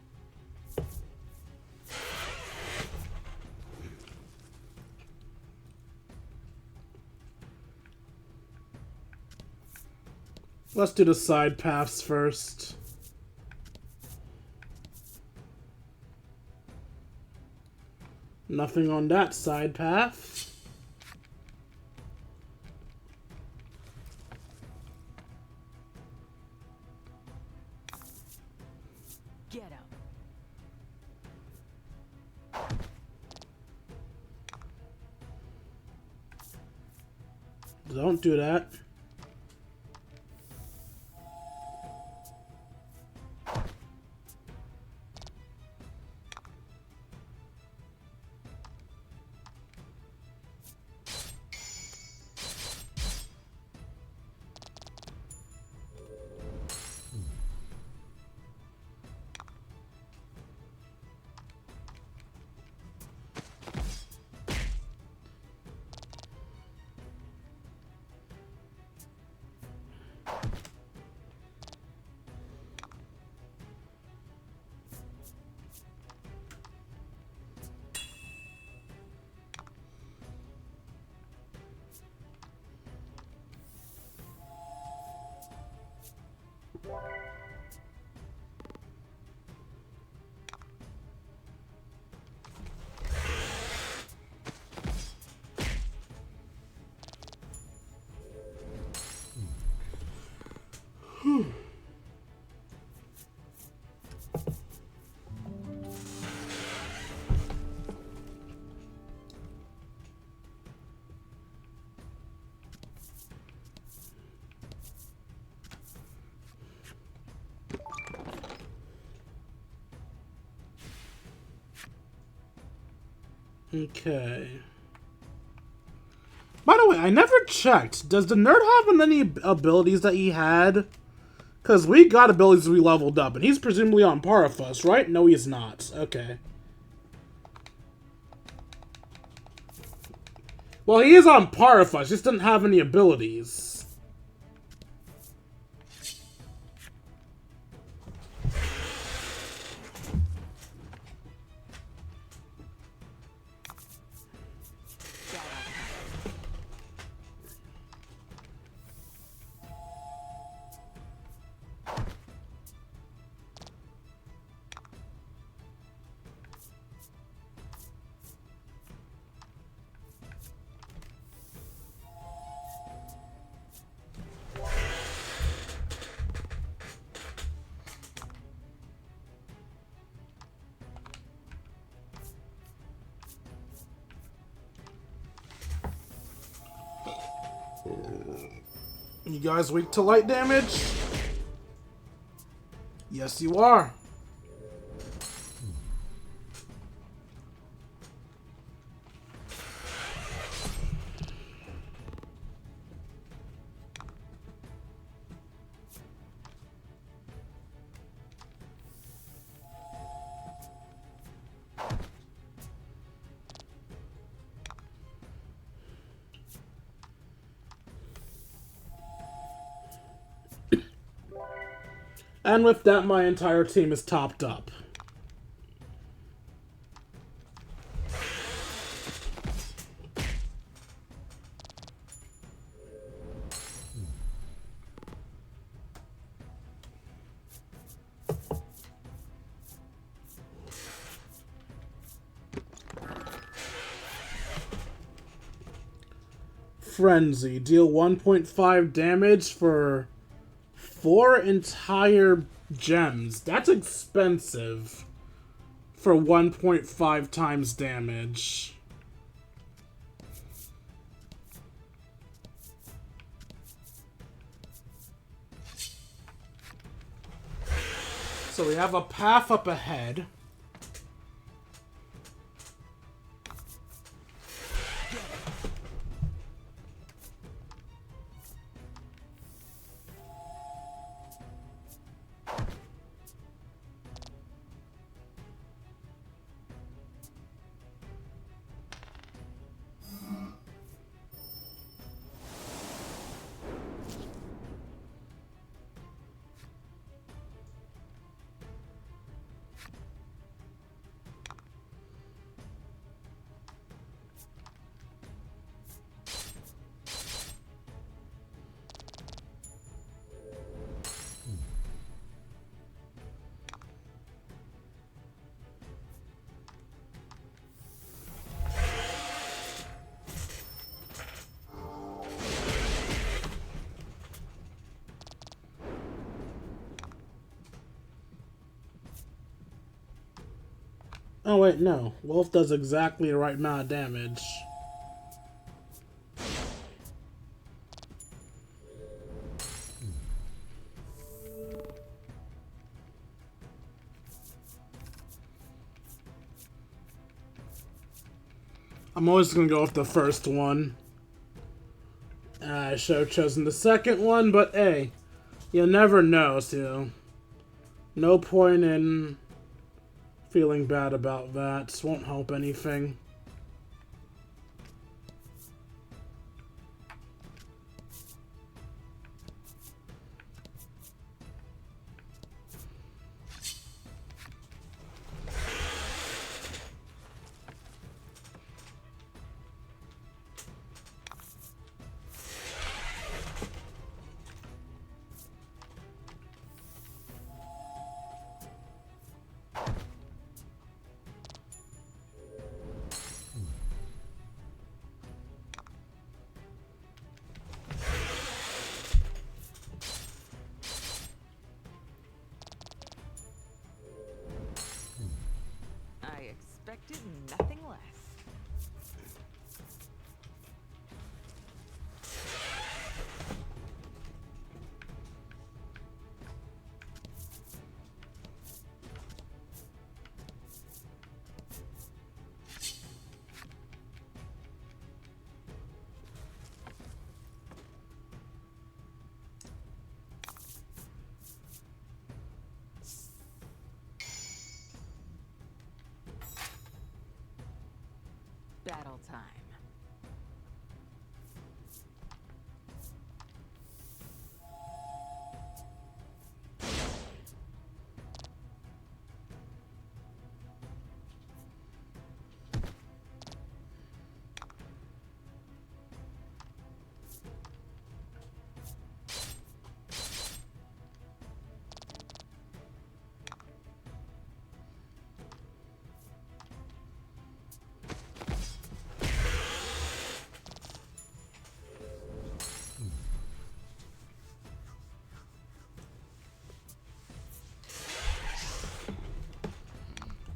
Let's do the side paths first. Nothing on that side path. Get him. Don't do that. Okay. By the way, I never checked. Does the nerd have any abilities that he had? Because we got abilities we leveled up, and he's presumably on par with us, right? No, he's not. Okay. Well, he is on par with us, just doesn't have any abilities. You guys weak to light damage? Yes, you are. And with that, my entire team is topped up. Frenzy. Deal 1.5 damage for 4 entire gems. That's expensive for 1.5 times damage. So we have a path up ahead. Oh wait, no. Wolf does exactly the right amount of damage. I'm always gonna go with the first one. I should have chosen the second one, but hey, you never know, so no point in feeling bad about that. Won't help anything. I expected nothing less. Battle time.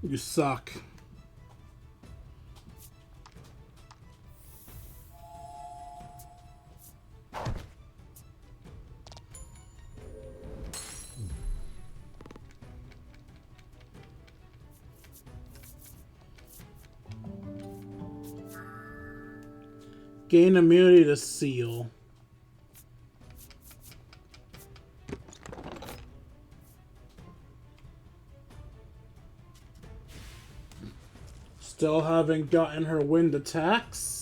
You suck. Gain immunity to seal. Still haven't gotten her wind attacks.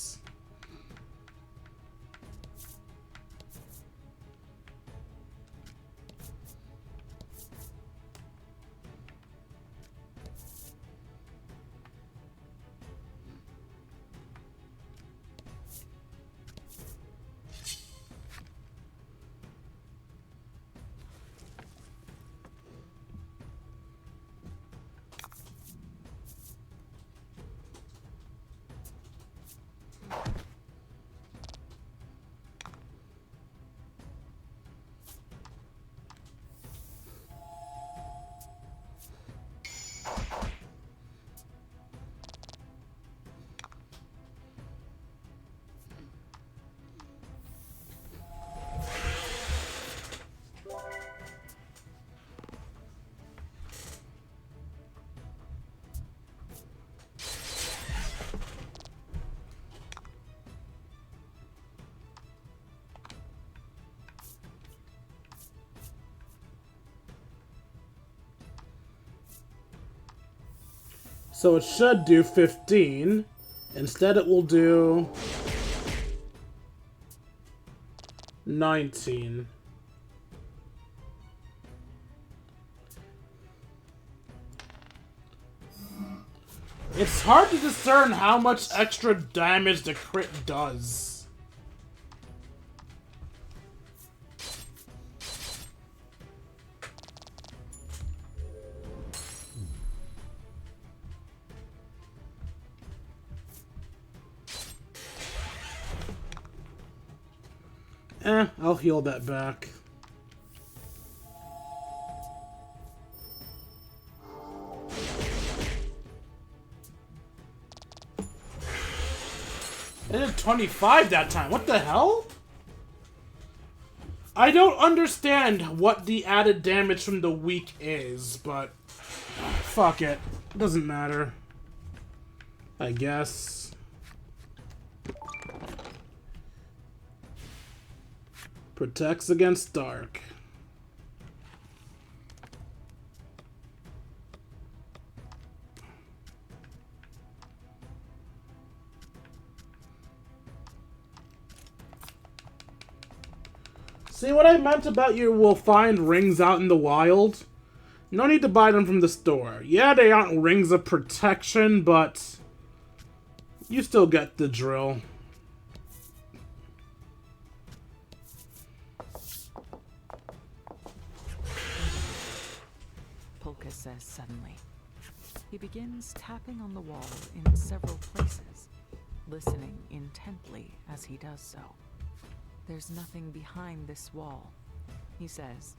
So it should do 15. Instead it will do 19. It's hard to discern how much extra damage the crit does. I'll heal that back. It did 25 that time. What the hell? I don't understand what the added damage from the weak is, but fuck it. It doesn't matter. I guess. Protects against dark. See what I meant about you will find rings out in the wild? No need to buy them from the store. Yeah, they aren't rings of protection, but you still get the drill. Polka says suddenly. He begins tapping on the wall in several places, listening intently as he does so. There's nothing behind this wall, he says,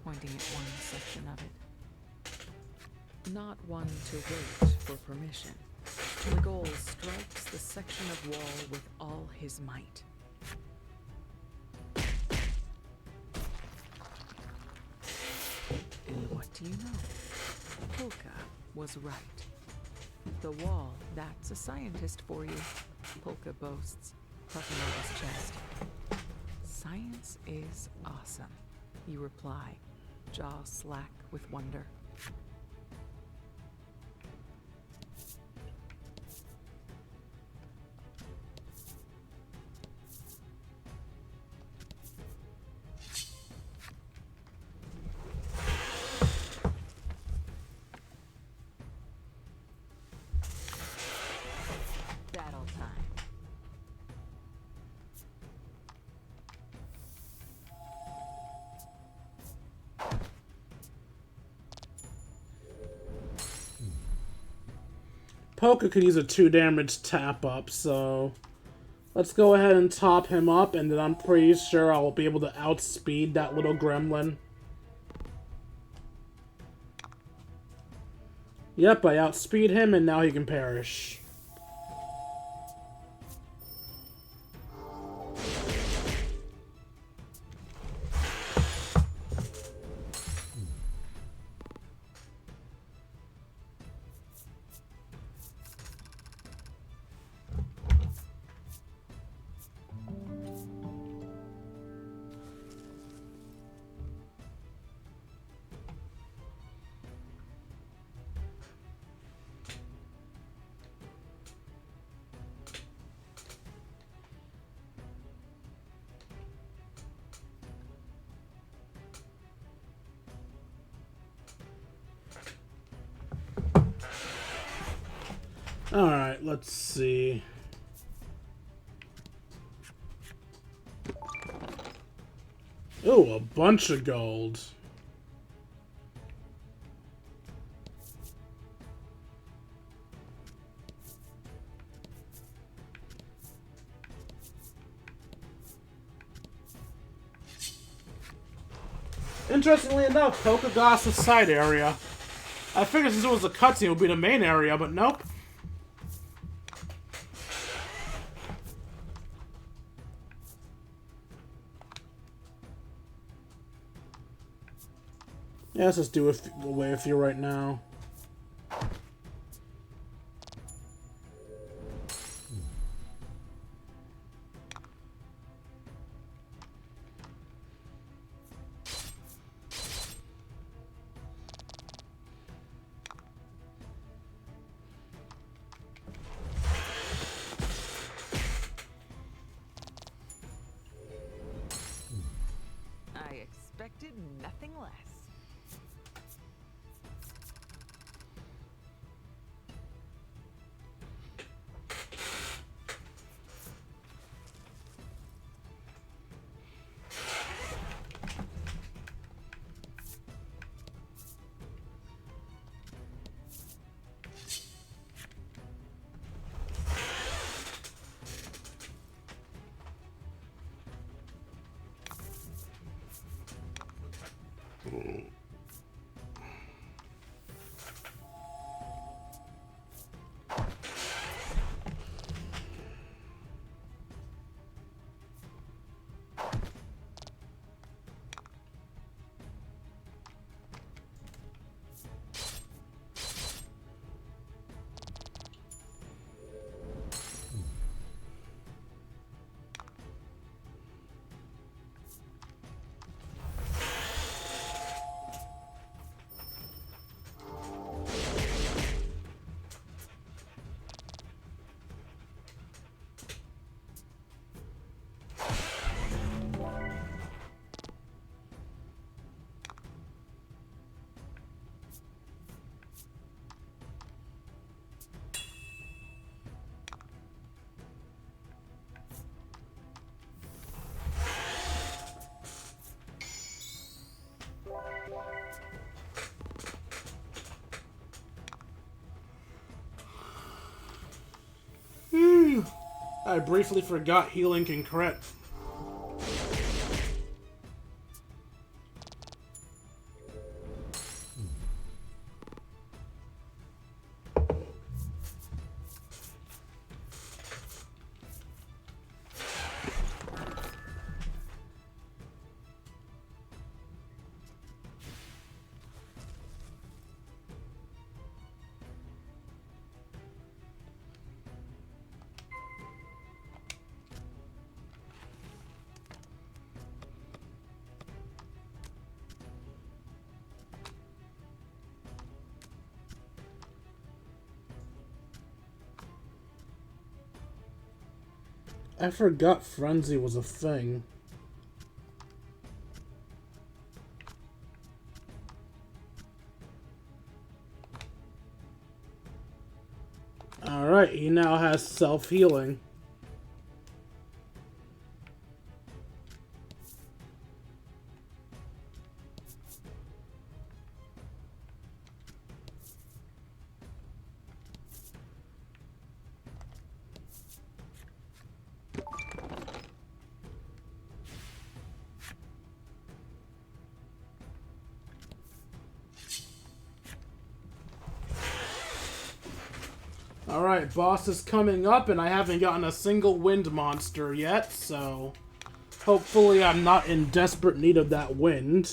pointing at one section of it. Not one to wait for permission. The goal strikes the section of wall with all his might. And what do you know? Polka was right. The wall, that's a scientist for you, Polka boasts, puffing out his chest. Science is awesome, you reply, jaw slack with wonder. Battle time. Polka could use a 2 damage tap up, so let's go ahead and top him up, and then I'm pretty sure I'll be able to outspeed that little gremlin. Yep, I outspeed him, and now he can perish. Alright, let's see. Ooh, a bunch of gold. Interestingly enough, Polka got us a side area. I figured since it was a cutscene, it would be the main area, but nope. Yeah, let's just do it away with you right now. I expected nothing less. I briefly forgot healing can crit. I forgot Frenzy was a thing. Alright, he now has self-healing. Alright, boss is coming up, and I haven't gotten a single wind monster yet, so hopefully I'm not in desperate need of that wind.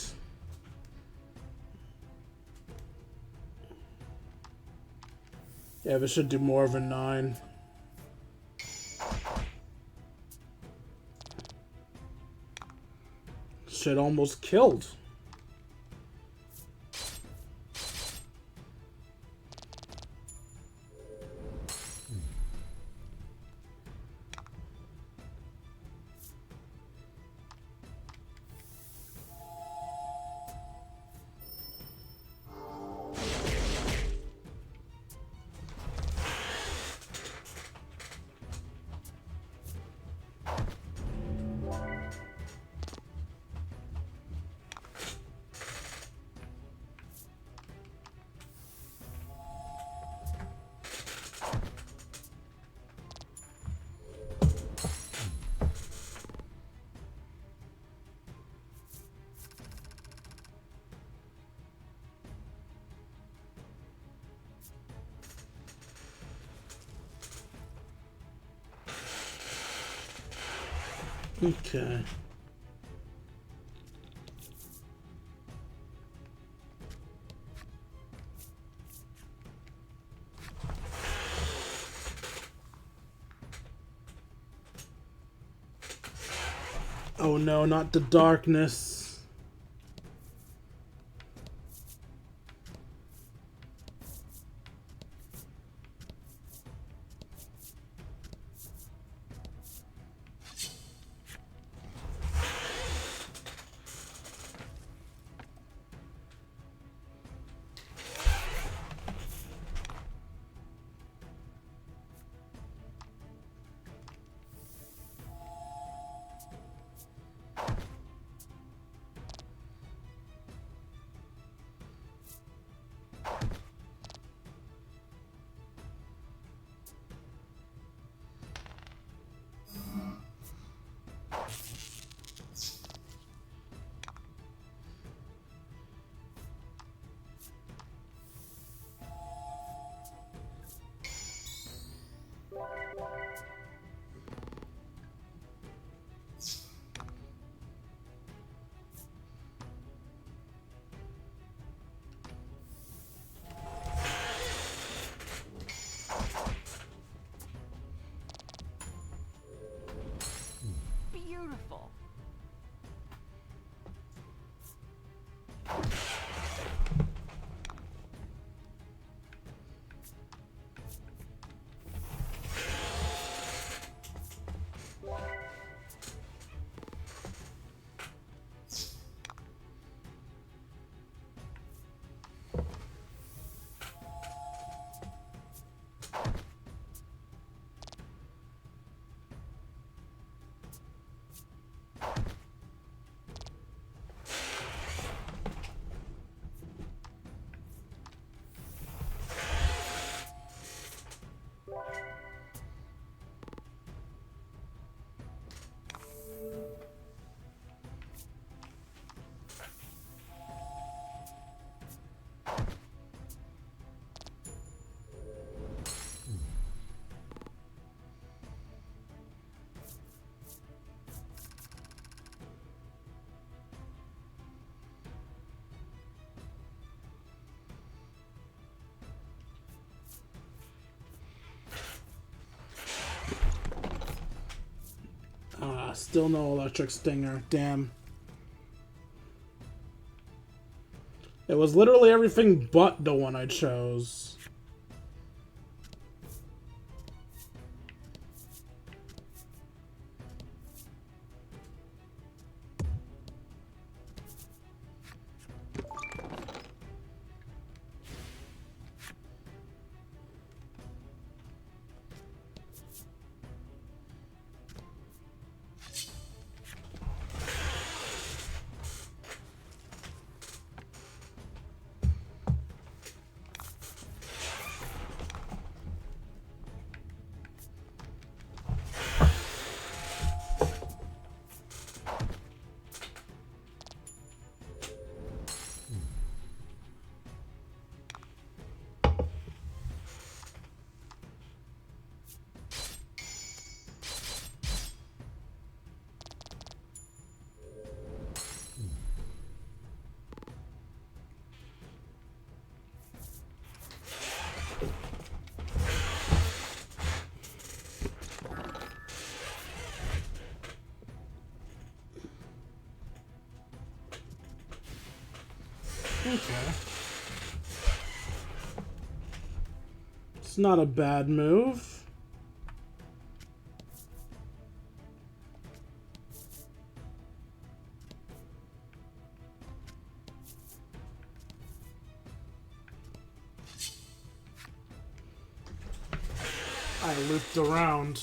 Yeah, this should do more of a 9. Shit almost killed. Okay. Oh no, not the darkness. still no electric stinger. Damn. It was literally everything but the one I chose. Okay. It's not a bad move. I looped around.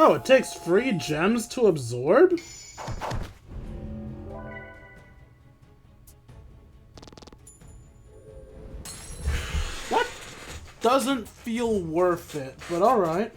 Oh, it takes free gems to absorb? That doesn't feel worth it, but alright.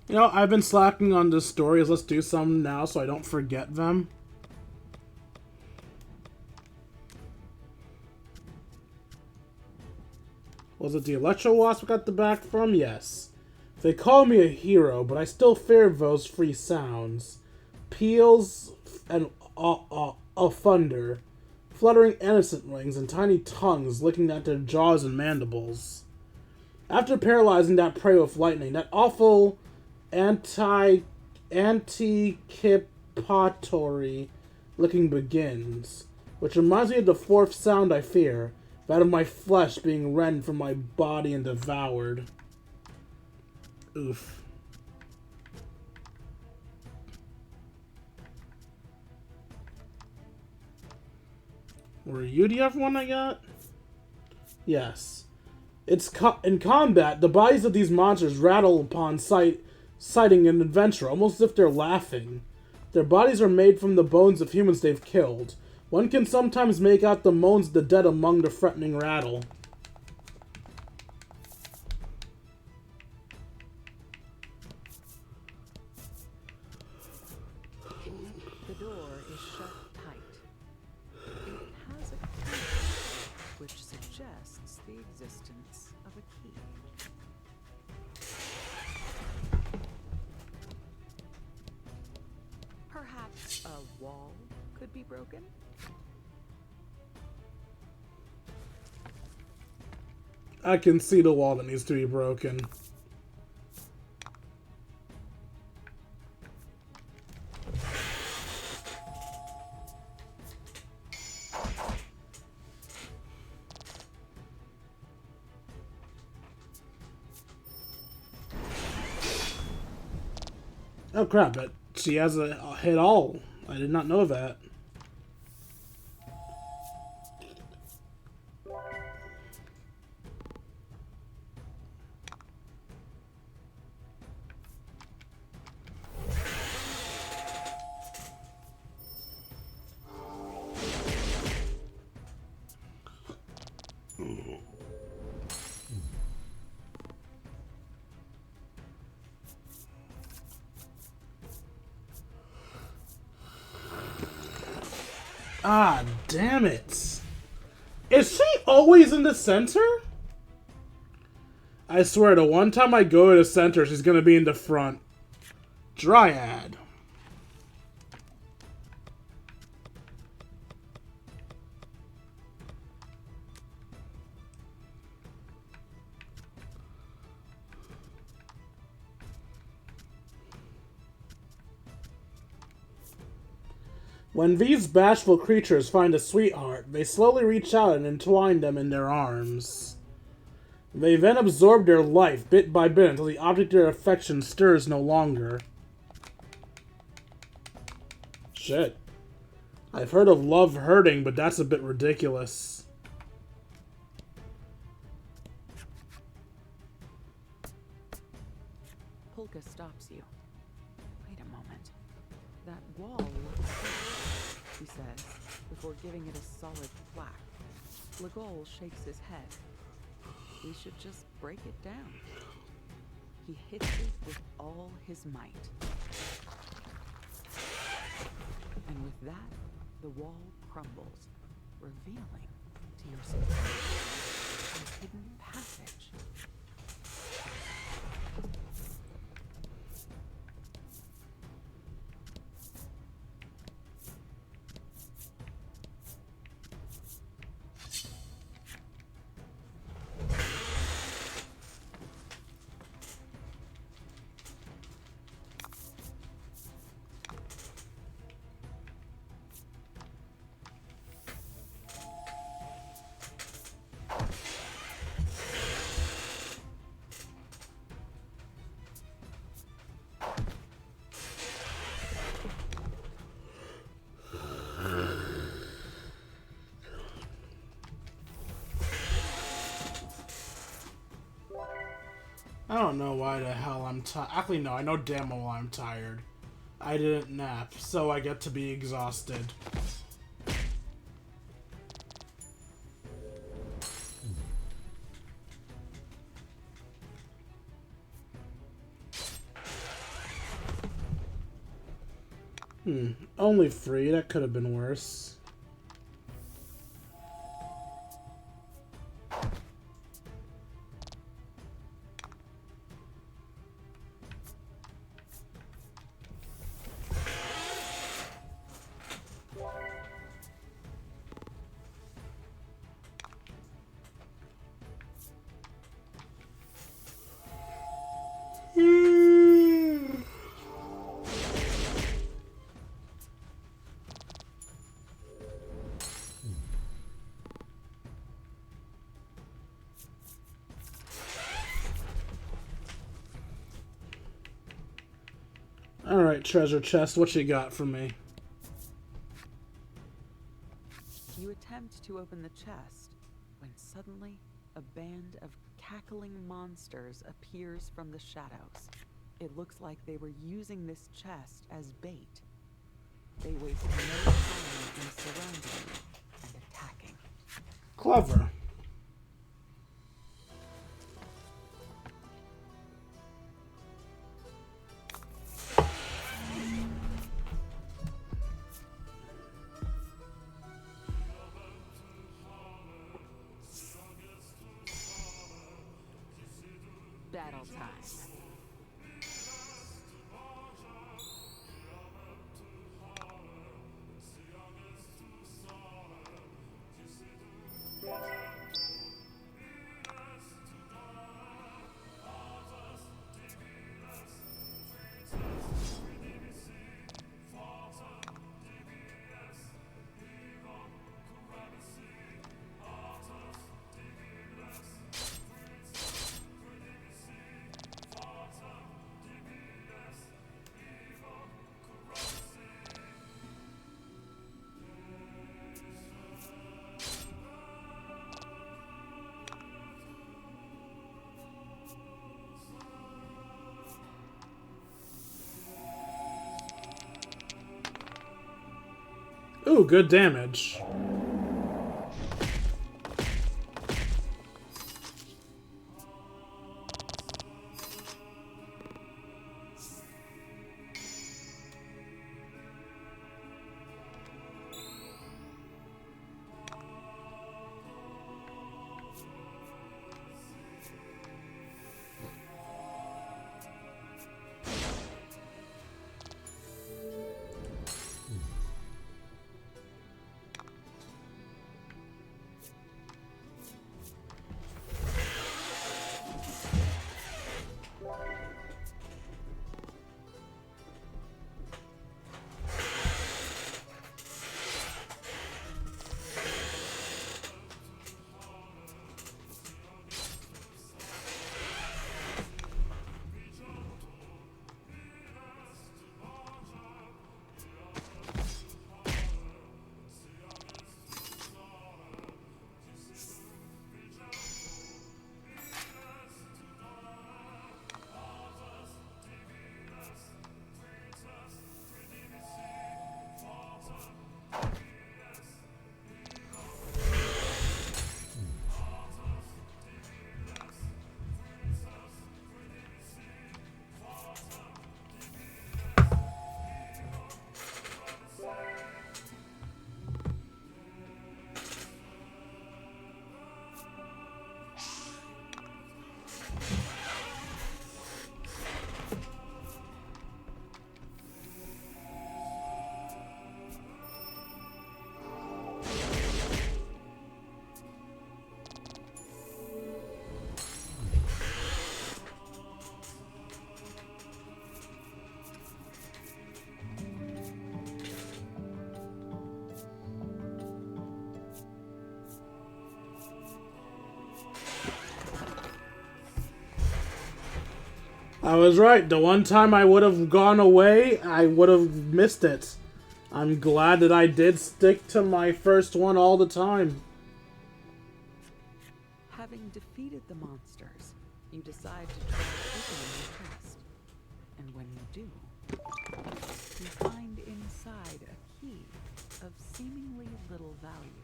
You know, I've been slacking on the stories. Let's do some now so I don't forget them. Was it the Electro Wasp I got the back from? Yes. They call me a hero, but I still fear those free sounds. Peals and thunder. Fluttering innocent wings and tiny tongues licking at their jaws and mandibles. After paralyzing that prey with lightning, that awful anticipatory licking begins, which reminds me of the fourth sound I fear, that of my flesh being rent from my body and devoured. Oof. Were you the other one I got? Yes. In combat, the bodies of these monsters rattle upon sighting an adventure, almost as if they're laughing. Their bodies are made from the bones of humans they've killed. One can sometimes make out the moans of the dead among the threatening rattle. The door is shut tight. It has a key, which suggests the existence of a key. Perhaps a wall could be broken? I can see the wall that needs to be broken. Oh crap, but she has a hit all. I did not know that. Ah, damn it. Is she always in the center? I swear, the one time I go to the center, she's gonna be in the front. Dryad. When these bashful creatures find a sweetheart, they slowly reach out and entwine them in their arms. They then absorb their life bit by bit until the object of their affection stirs no longer. Shit. I've heard of love hurting, but that's a bit ridiculous. Polka stops you. Wait a moment. That wall looks good, he says, before giving it a solid whack. Legol shakes his head. We should just break it down. He hits it with all his might. And with that, the wall crumbles, revealing to your surprise a hidden passage. I don't know why the hell I'm tired. Actually, no, I know damn well I'm tired. I didn't nap, so I get to be exhausted. Only 3. That could have been worse. Alright, treasure chest, what you got for me? You attempt attempt to open the chest when suddenly a band of cackling monsters appears from the shadows. It looks like they were using this chest as bait. They wasted no time in surrounding you and attacking. Clever. Battle time. Ooh, good damage. I was right. The one time I would have gone away, I would have missed it. I'm glad that I did stick to my first one all the time. Having defeated the monsters, you decide to try opening the chest. And when you do, you find inside a key of seemingly little value.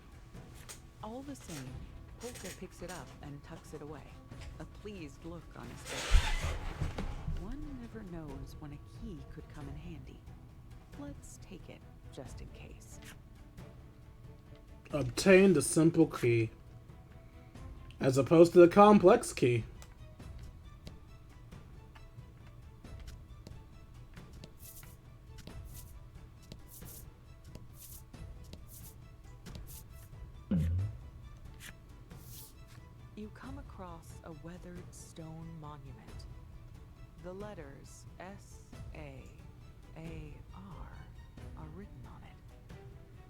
All the same, Polka picks it up and tucks it away, a pleased look on his face. One never knows when a key could come in handy. Let's take it, just in case. Obtain the simple key, as opposed to the complex key. You come across a weathered stone monument. The letters S-A-A-R are written on it.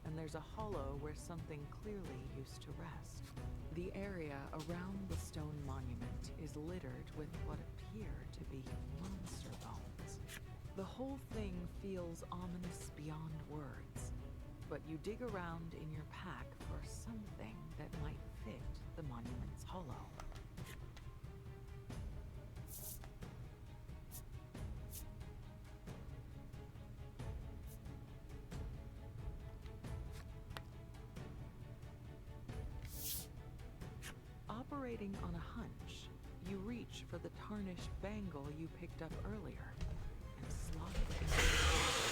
And there's a hollow where something clearly used to rest. The area around the stone monument is littered with what appear to be monster bones. The whole thing feels ominous beyond words. but you dig around in your pack for something that might fit the monument's hollow. Operating on a hunch, you reach for the tarnished bangle you picked up earlier and slot it into the hollow.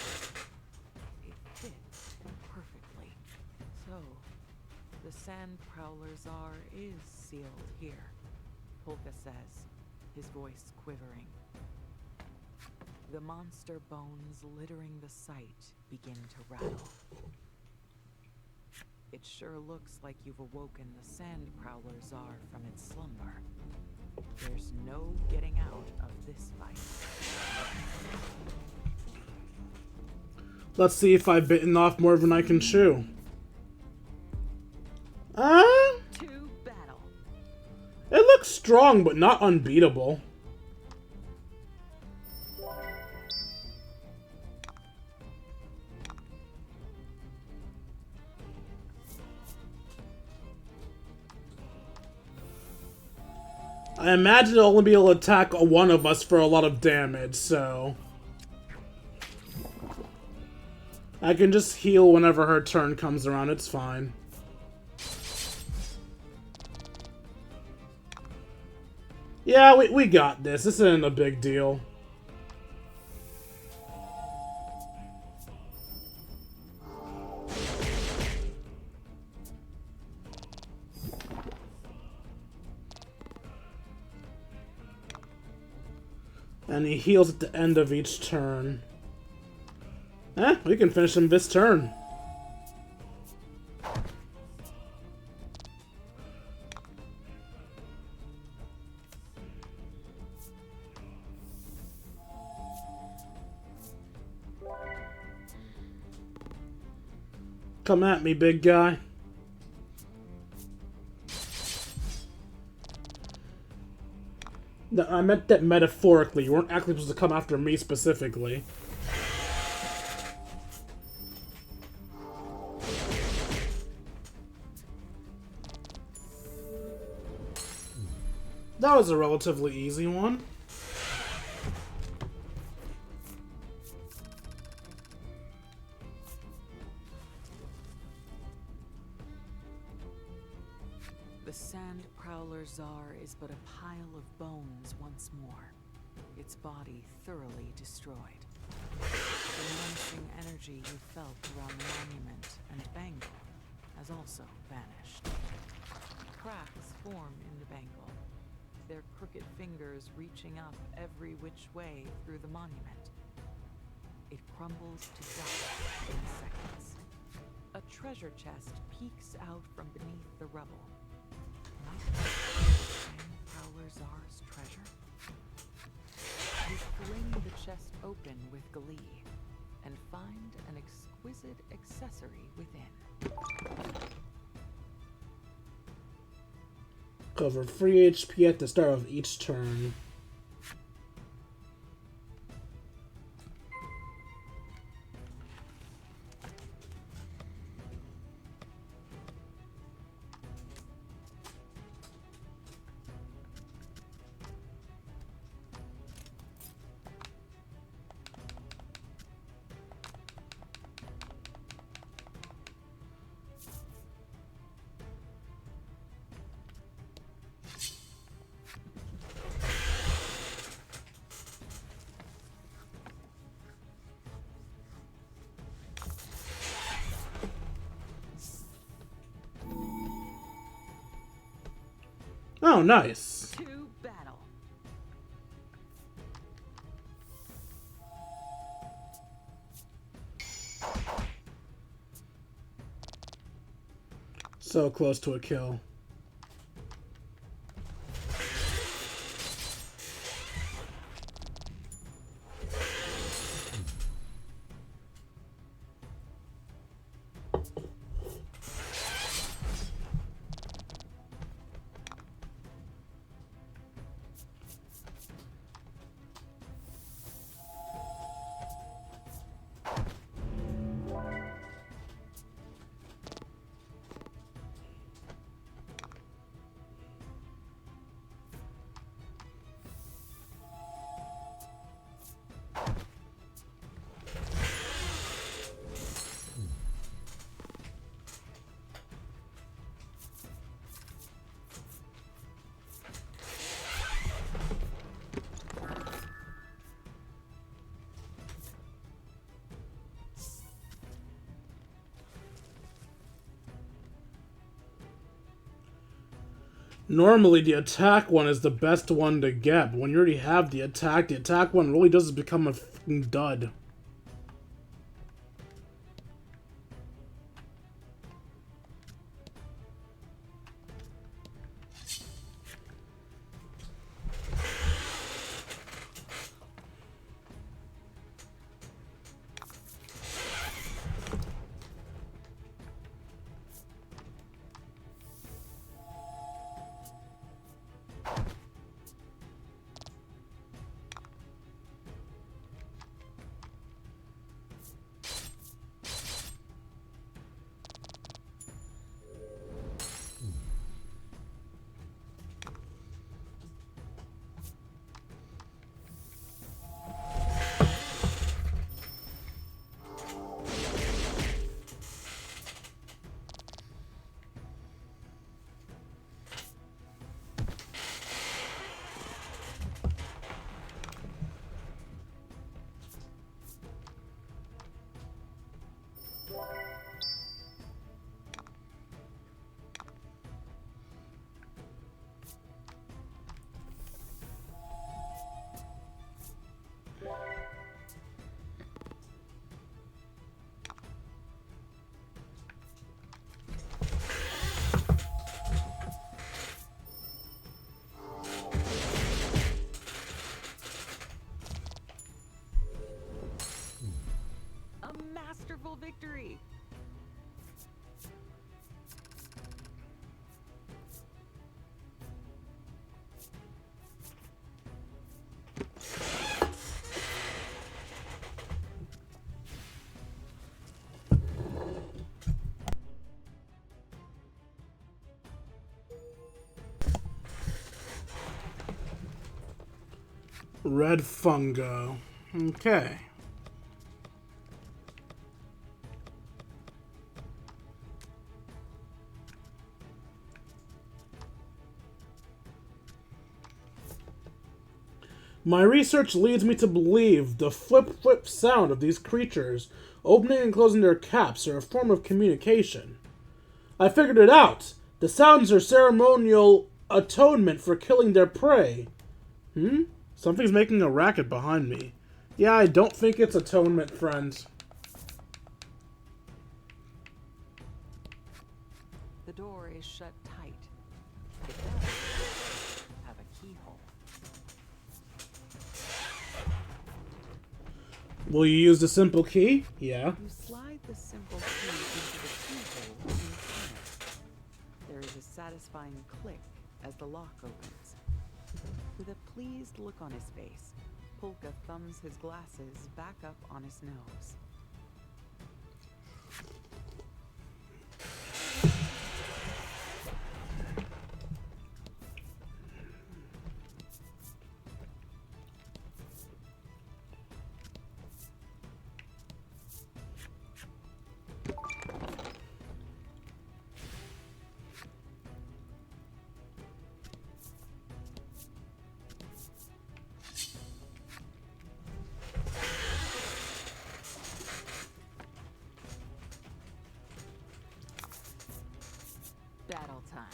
It fits perfectly. So, the Sand Prowler Czar is sealed here, Polka says, his voice quivering. The monster bones littering the site begin to rattle. It sure looks like you've awoken the Sand Prowler Czar from its slumber. There's no getting out of this fight. Let's see if I've bitten off more than I can chew. To battle. It looks strong, but not unbeatable. I imagine it'll only be able to attack one of us for a lot of damage, so... I can just heal whenever her turn comes around, it's fine. Yeah, we got this. This isn't a big deal. And he heals at the end of each turn. We can finish him this turn. Come at me, big guy. No, I meant that metaphorically. You weren't actually supposed to come after me specifically. That was a relatively easy one. The Sand Prowler Czar is but a pile of bones once more, its body thoroughly destroyed. The menacing energy you felt around the monument and bangle has also vanished. Cracks form in the bangle, their crooked fingers reaching up every which way through the monument. It crumbles to dust in seconds. A treasure chest peeks out from beneath the rubble. Sand Prowler Czar's treasure? You fling the chest open with glee and find an exquisite accessory within. Cover free HP at the start of each turn. Oh, nice. To battle. So close to a kill. Normally, the attack one is the best one to get, but when you already have the attack one really does become a fucking dud. A masterful victory! Red fungo. Okay. My research leads me to believe the flip-flip sound of these creatures opening and closing their caps are a form of communication. I figured it out! The sounds are ceremonial atonement for killing their prey. Something's making a racket behind me. Yeah, I don't think it's atonement, friends. The door is shut tight. It does have a keyhole. Will you use the simple key? Yeah. You slide the simple key into the keyhole and you turn it. There is a satisfying click as the lock opens. With a pleased look on his face, Polka thumbs his glasses back up on his nose. Battle time.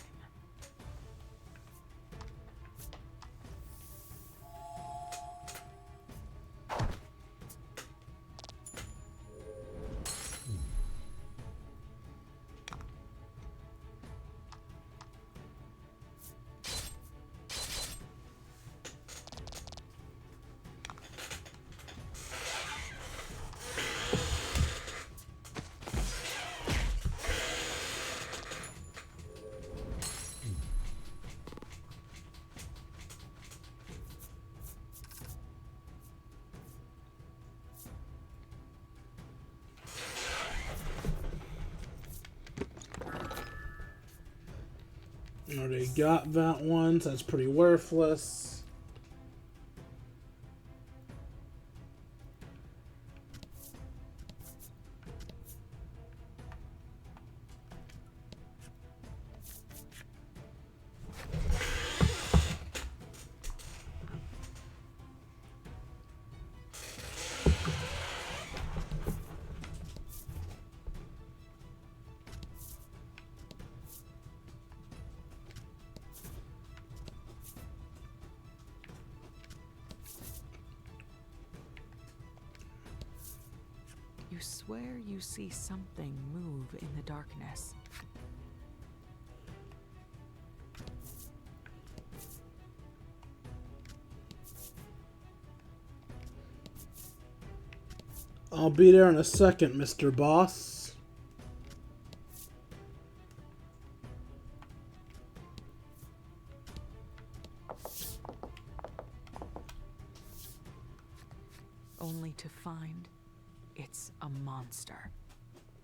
Already got that one, so that's pretty worthless. You swear you see something move in the darkness. I'll be there in a second, Mr. Boss. Only to find it's a monster.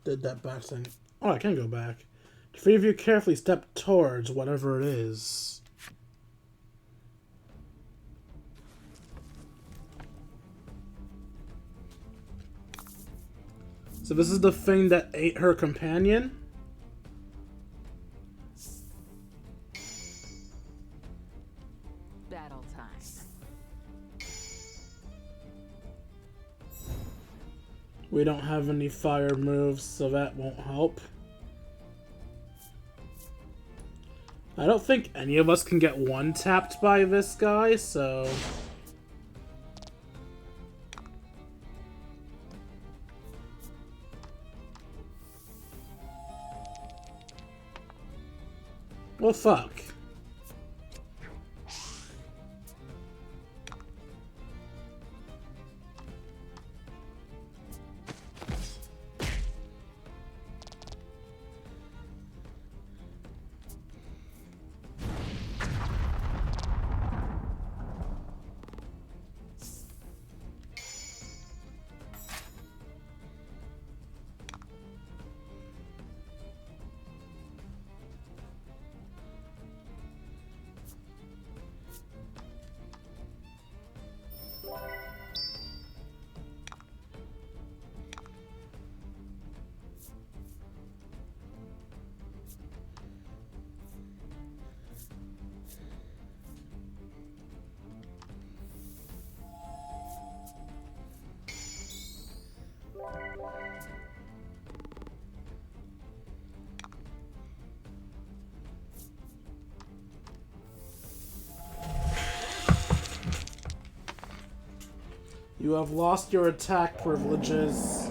Did that back thing. Oh, I can go back. The three of you carefully step towards whatever it is. So this is the thing that ate her companion? Battle time. We don't have any fire moves, so that won't help. I don't think any of us can get one-tapped by this guy, so... Well, fuck. You have lost your attack privileges.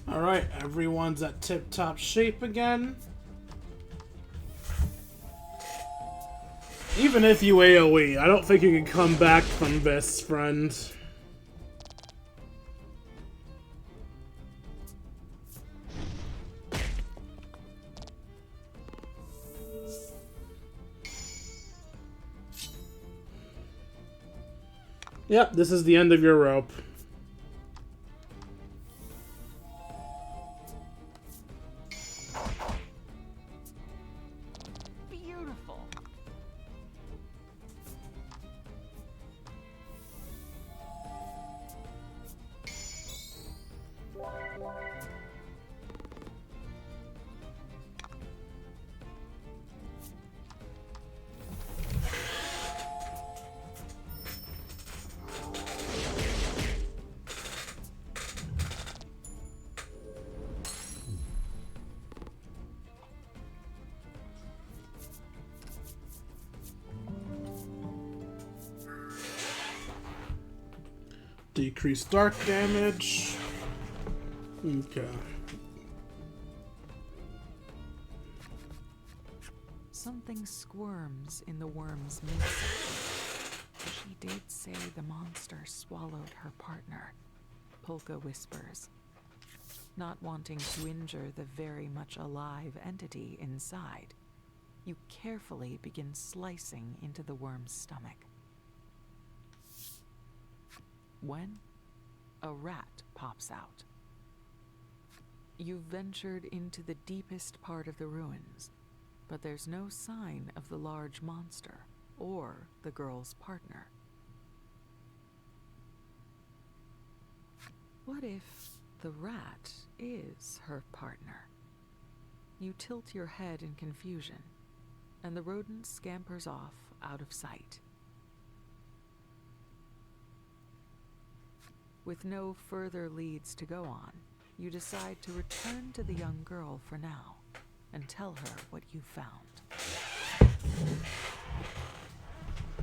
Alright, everyone's at tip-top shape again. Even if you AoE, I don't think you can come back from this, friend. Yep, this is the end of your rope. Beautiful. Decrease dark damage. Okay. Something squirms in the worm's midsection. She did say the monster swallowed her partner, Polka whispers. Not wanting to injure the very much alive entity inside, you carefully begin slicing into the worm's stomach. When a rat pops out. You've ventured into the deepest part of the ruins, but there's no sign of the large monster or the girl's partner. What if the rat is her partner? You tilt your head in confusion, and the rodent scampers off out of sight. With no further leads to go on, you decide to return to the young girl for now and tell her what you found.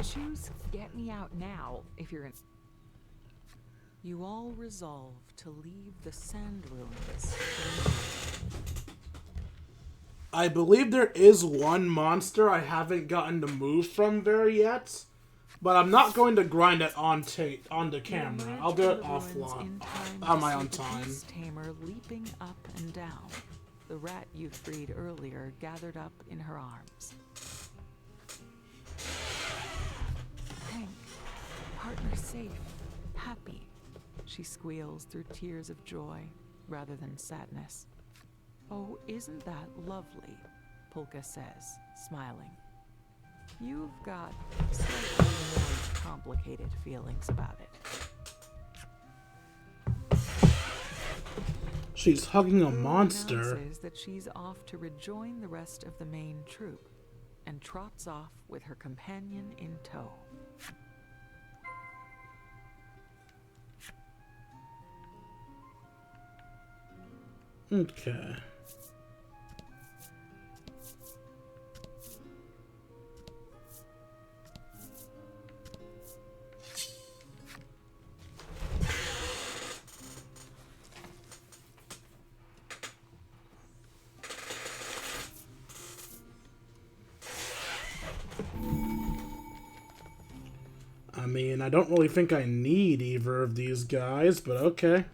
Choose get me out now if you're in. You all resolve to leave the sand ruins. I believe there is one monster I haven't gotten to move from there yet, but I'm not going to grind it onto camera. I'll do it offline, on my own time. Tamer leaping up and down. The rat you freed earlier gathered up in her arms. Hank, partner safe, happy. She squeals through tears of joy rather than sadness. Oh, isn't that lovely? Polka says, smiling. You've got slightly more complicated feelings about it. She's hugging a Who monster. announces that she's off to rejoin the rest of the main troop and trots off with her companion in tow. Okay. I mean, I don't really think I need either of these guys, but okay.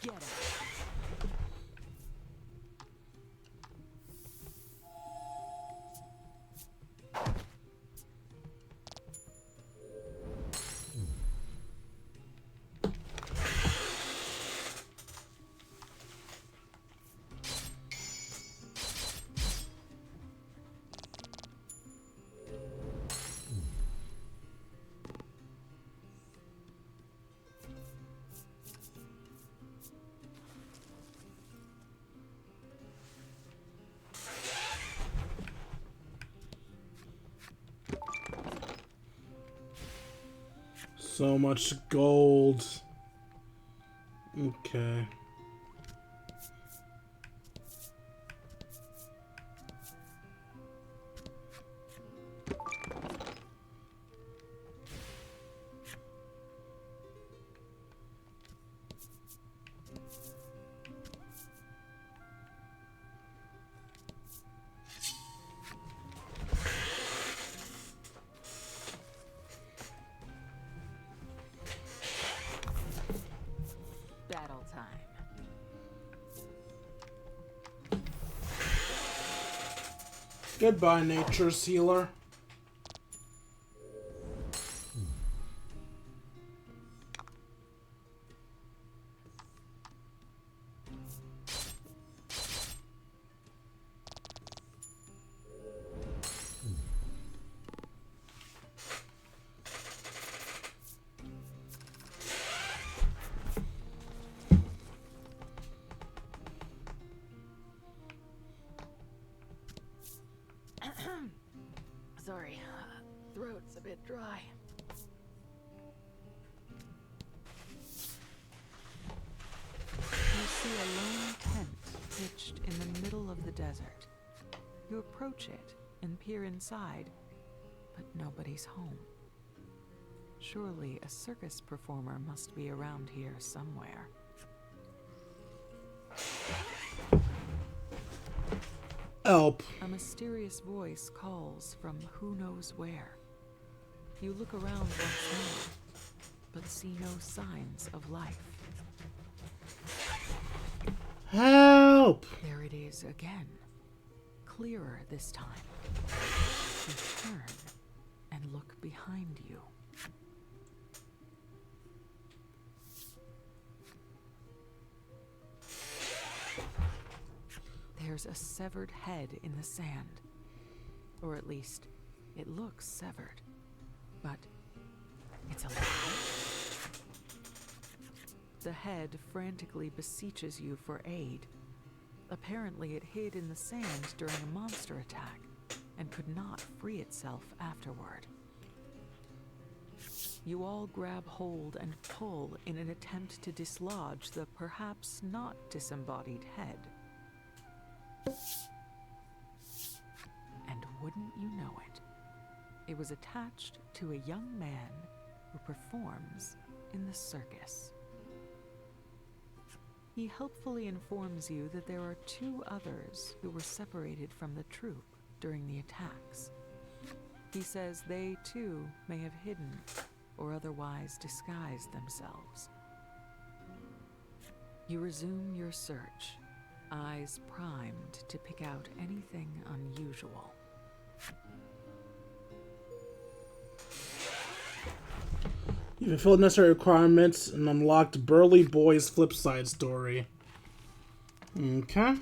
Get it. So much gold. Okay. Goodbye, nature's healer. Sorry, throat's a bit dry. You see a lone tent pitched in the middle of the desert. You approach it and peer inside, but nobody's home. Surely a circus performer must be around here somewhere. Help. A mysterious voice calls from who knows where. You look around once more, but see no signs of life. Help! There it is again. Clearer this time. You turn and look behind you. There's a severed head in the sand. Or at least, it looks severed. But it's alive. The head frantically beseeches you for aid. Apparently it hid in the sand during a monster attack and could not free itself afterward. You all grab hold and pull in an attempt to dislodge the perhaps not disembodied head. And wouldn't you know it, it was attached to a young man who performs in the circus. He helpfully informs you that there are 2 others who were separated from the troupe during the attacks. He says they too may have hidden or otherwise disguised themselves. You resume your search, eyes primed to pick out anything unusual. You fulfilled necessary requirements and unlocked Burly Boy's flipside story. Okay.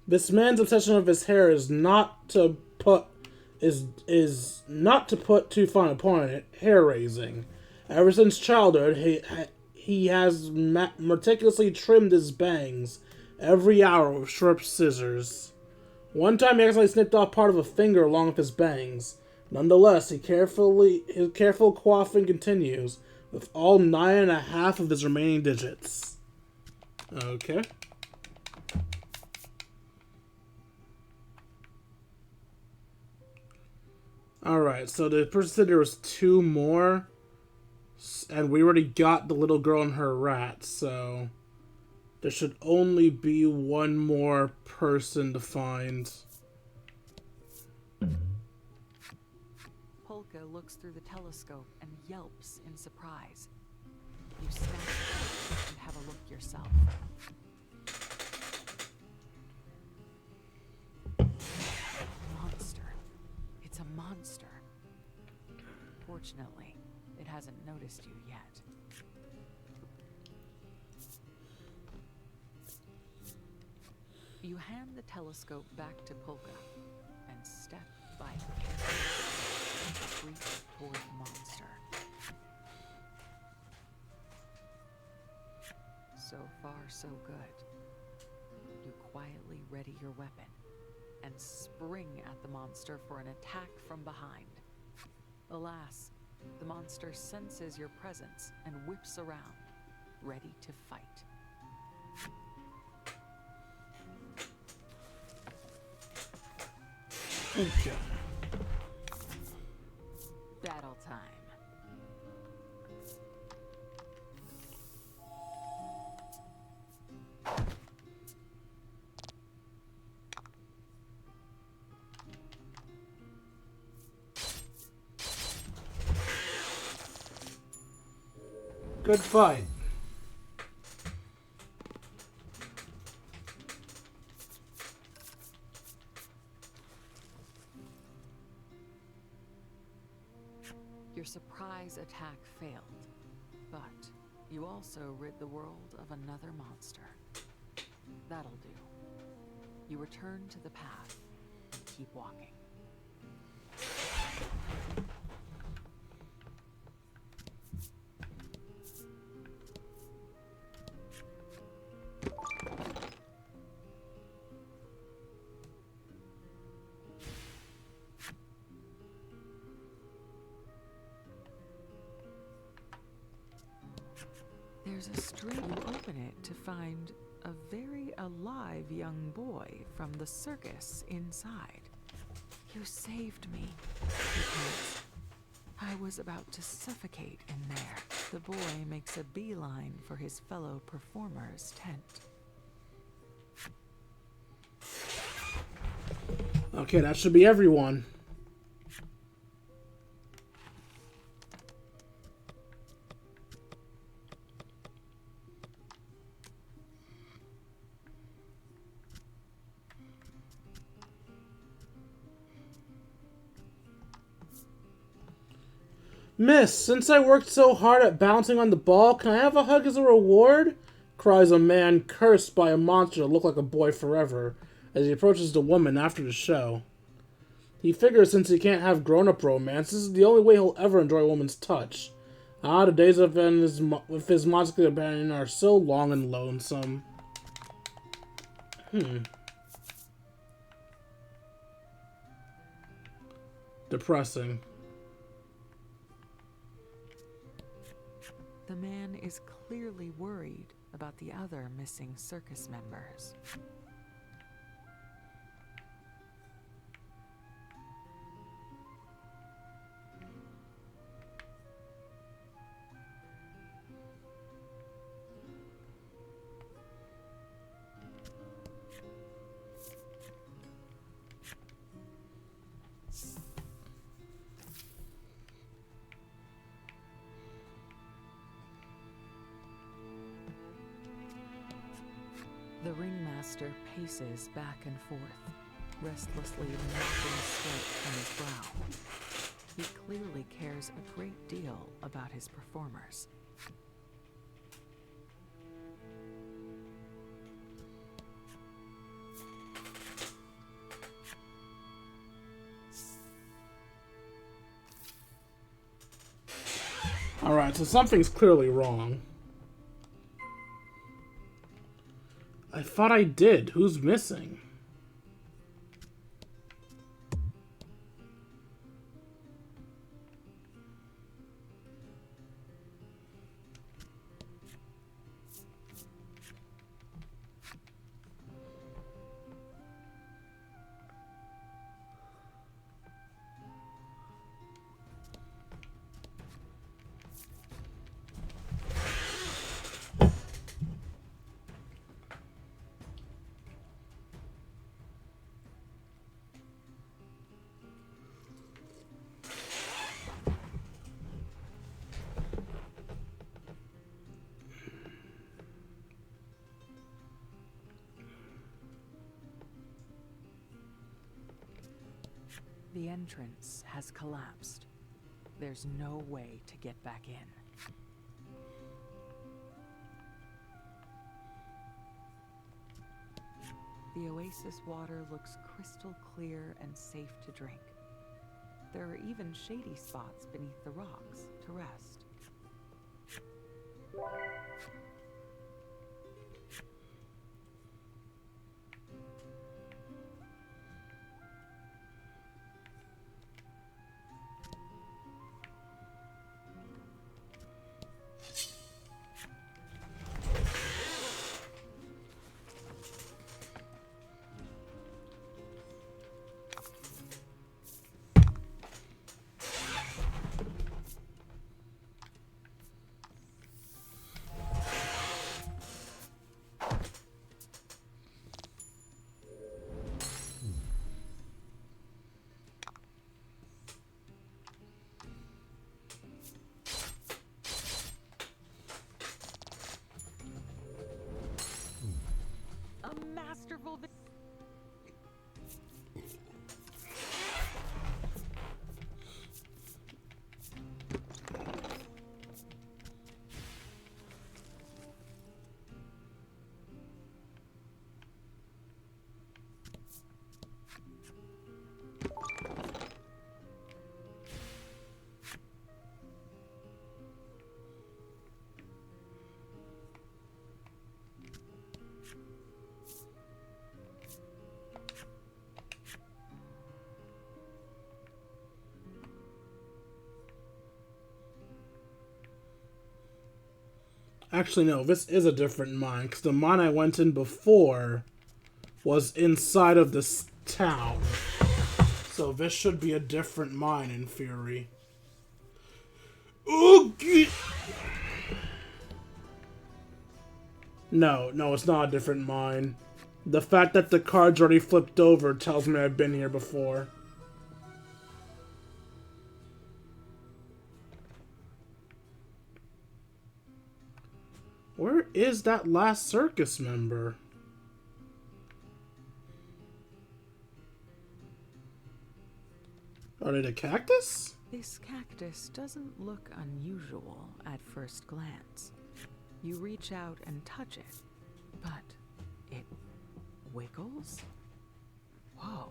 This man's obsession with his hair is not to put too fine a point on it. Hair raising. Ever since childhood, he has meticulously trimmed his bangs every hour with sharp scissors. One time, he accidentally snipped off part of a finger along with his bangs. Nonetheless, his careful coiffing continues with all 9.5 of his remaining digits. Okay. Alright, so the person said there was 2 more, and we already got the little girl and her rat, so there should only be 1 more person to find. Polka looks through the telescope and yelps in surprise. You snap it and have a look yourself. Monster. It's a monster. Fortunately, it hasn't noticed you yet. You hand the telescope back to Polka and step by creep toward the monster. So far, so good. You quietly ready your weapon and spring at the monster for an attack from behind. Alas, the monster senses your presence and whips around, ready to fight. Okay. Battle time. Good fight. Your surprise attack failed, but you also rid the world of another monster. That'll do. You return to the path and keep walking. There's a street. You open it to find a very alive young boy from the circus inside. You saved me, he pants. I was about to suffocate in there. The boy makes a beeline for his fellow performer's tent. Okay, that should be everyone. Miss, since I worked so hard at bouncing on the ball, can I have a hug as a reward? Cries a man cursed by a monster to look like a boy forever as he approaches the woman after the show. He figures since he can't have grown-up romance, this is the only way he'll ever enjoy a woman's touch. Ah, the days of with his monster companion are so long and lonesome. Depressing. The man is clearly worried about the other missing circus members. The ringmaster paces back and forth, restlessly mopping sweat from his brow. He clearly cares a great deal about his performers. Alright, so something's clearly wrong. I thought I did. Who's missing? The entrance has collapsed. There's no way to get back in. The oasis water looks crystal clear and safe to drink. There are even shady spots beneath the rocks to rest. masterful. Actually, no, this is a different mine, because the mine I went in before was inside of this town. So this should be a different mine in theory. Okay. No, it's not a different mine. The fact that the card's already flipped over tells me I've been here before. Where is that last circus member? Are they the cactus? This cactus doesn't look unusual at first glance. You reach out and touch it, but it wiggles? Whoa.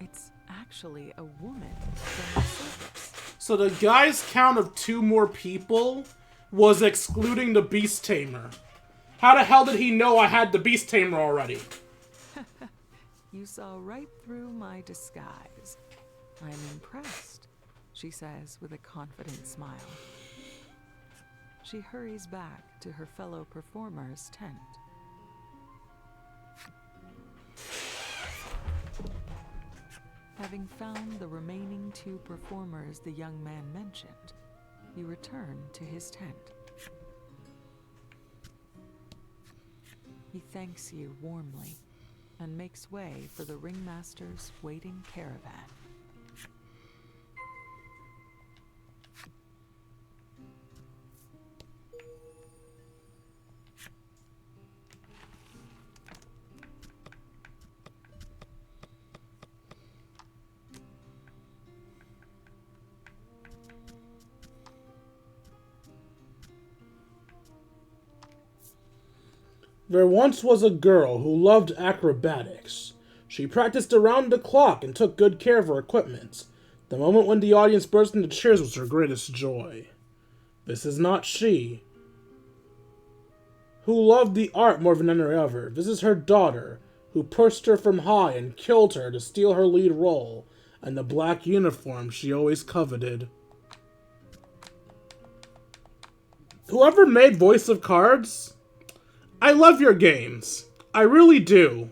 It's actually a woman from the circus. So the guy's count of 2 more people was excluding the beast tamer. How the hell did he know I had the beast tamer already? You saw right through my disguise. I'm impressed, she says with a confident smile. She hurries back to her fellow performer's tent. Having found the remaining 2 performers the young man mentioned, you return to his tent. He thanks you warmly and makes way for the ringmaster's waiting caravan. There once was a girl who loved acrobatics. She practiced around the clock and took good care of her equipment. The moment when the audience burst into cheers was her greatest joy. This is not she, who loved the art more than any other. This is her daughter, who pushed her from high and killed her to steal her lead role and the black uniform she always coveted. Whoever made Voice of Cards, I love your games. I really do.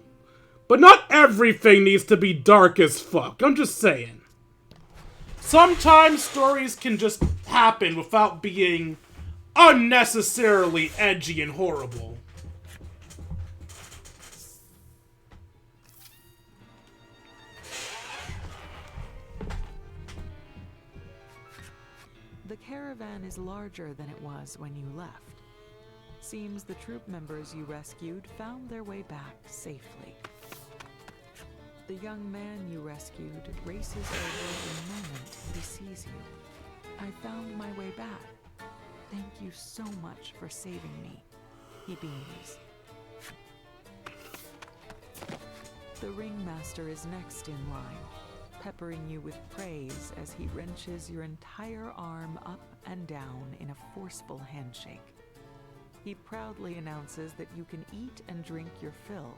But not everything needs to be dark as fuck. I'm just saying. Sometimes stories can just happen without being unnecessarily edgy and horrible. The caravan is larger than it was when you left. Seems the troop members you rescued found their way back safely. The young man you rescued races over the moment he sees you. I found my way back. Thank you so much for saving me. He beams. The ringmaster is next in line, peppering you with praise as he wrenches your entire arm up and down in a forceful handshake. He proudly announces that you can eat and drink your fill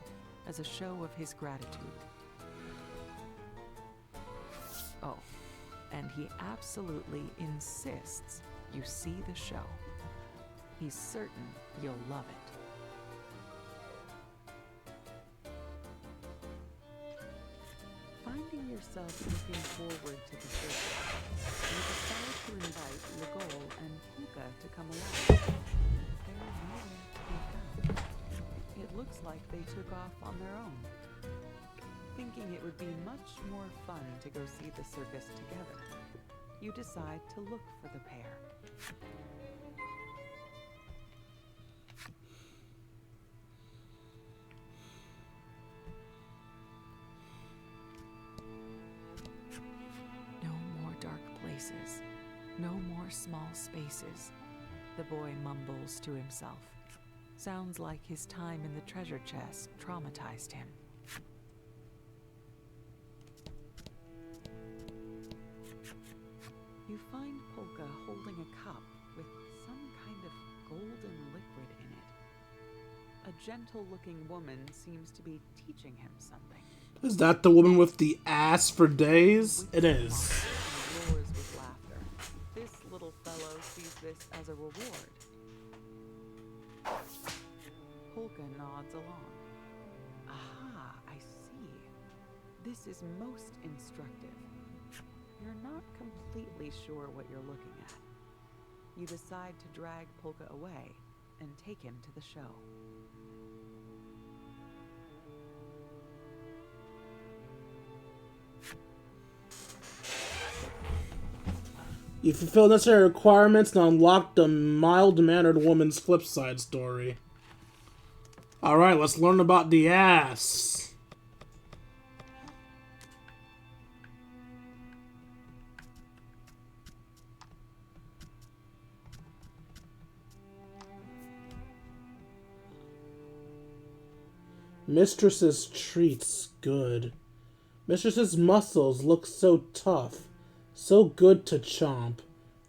as a show of his gratitude. Oh, and he absolutely insists you see the show. He's certain you'll love it. Finding yourself looking forward to the circus, you decide to invite Legol and Puka to come along. They're nowhere to be found. It looks like they took off on their own. Thinking it would be much more fun to go see the circus together, you decide to look for the pair. voices. No more small spaces. The boy mumbles to himself. Sounds like his time in the treasure chest traumatized him. You find Polka holding a cup with some kind of golden liquid in it. A gentle-looking woman seems to be teaching him something. Is that the woman with the ass for days? It is. He roars with laughter. This little fellow sees this as a reward. Polka nods along. Aha, I see. This is most instructive. You're not completely sure what you're looking at. You decide to drag Polka away and take him to the show. You fulfill necessary requirements and unlock the mild-mannered woman's flip side story. Alright, let's learn about the ass. Mistress's treats good. Mistress's muscles look so tough. So good to chomp.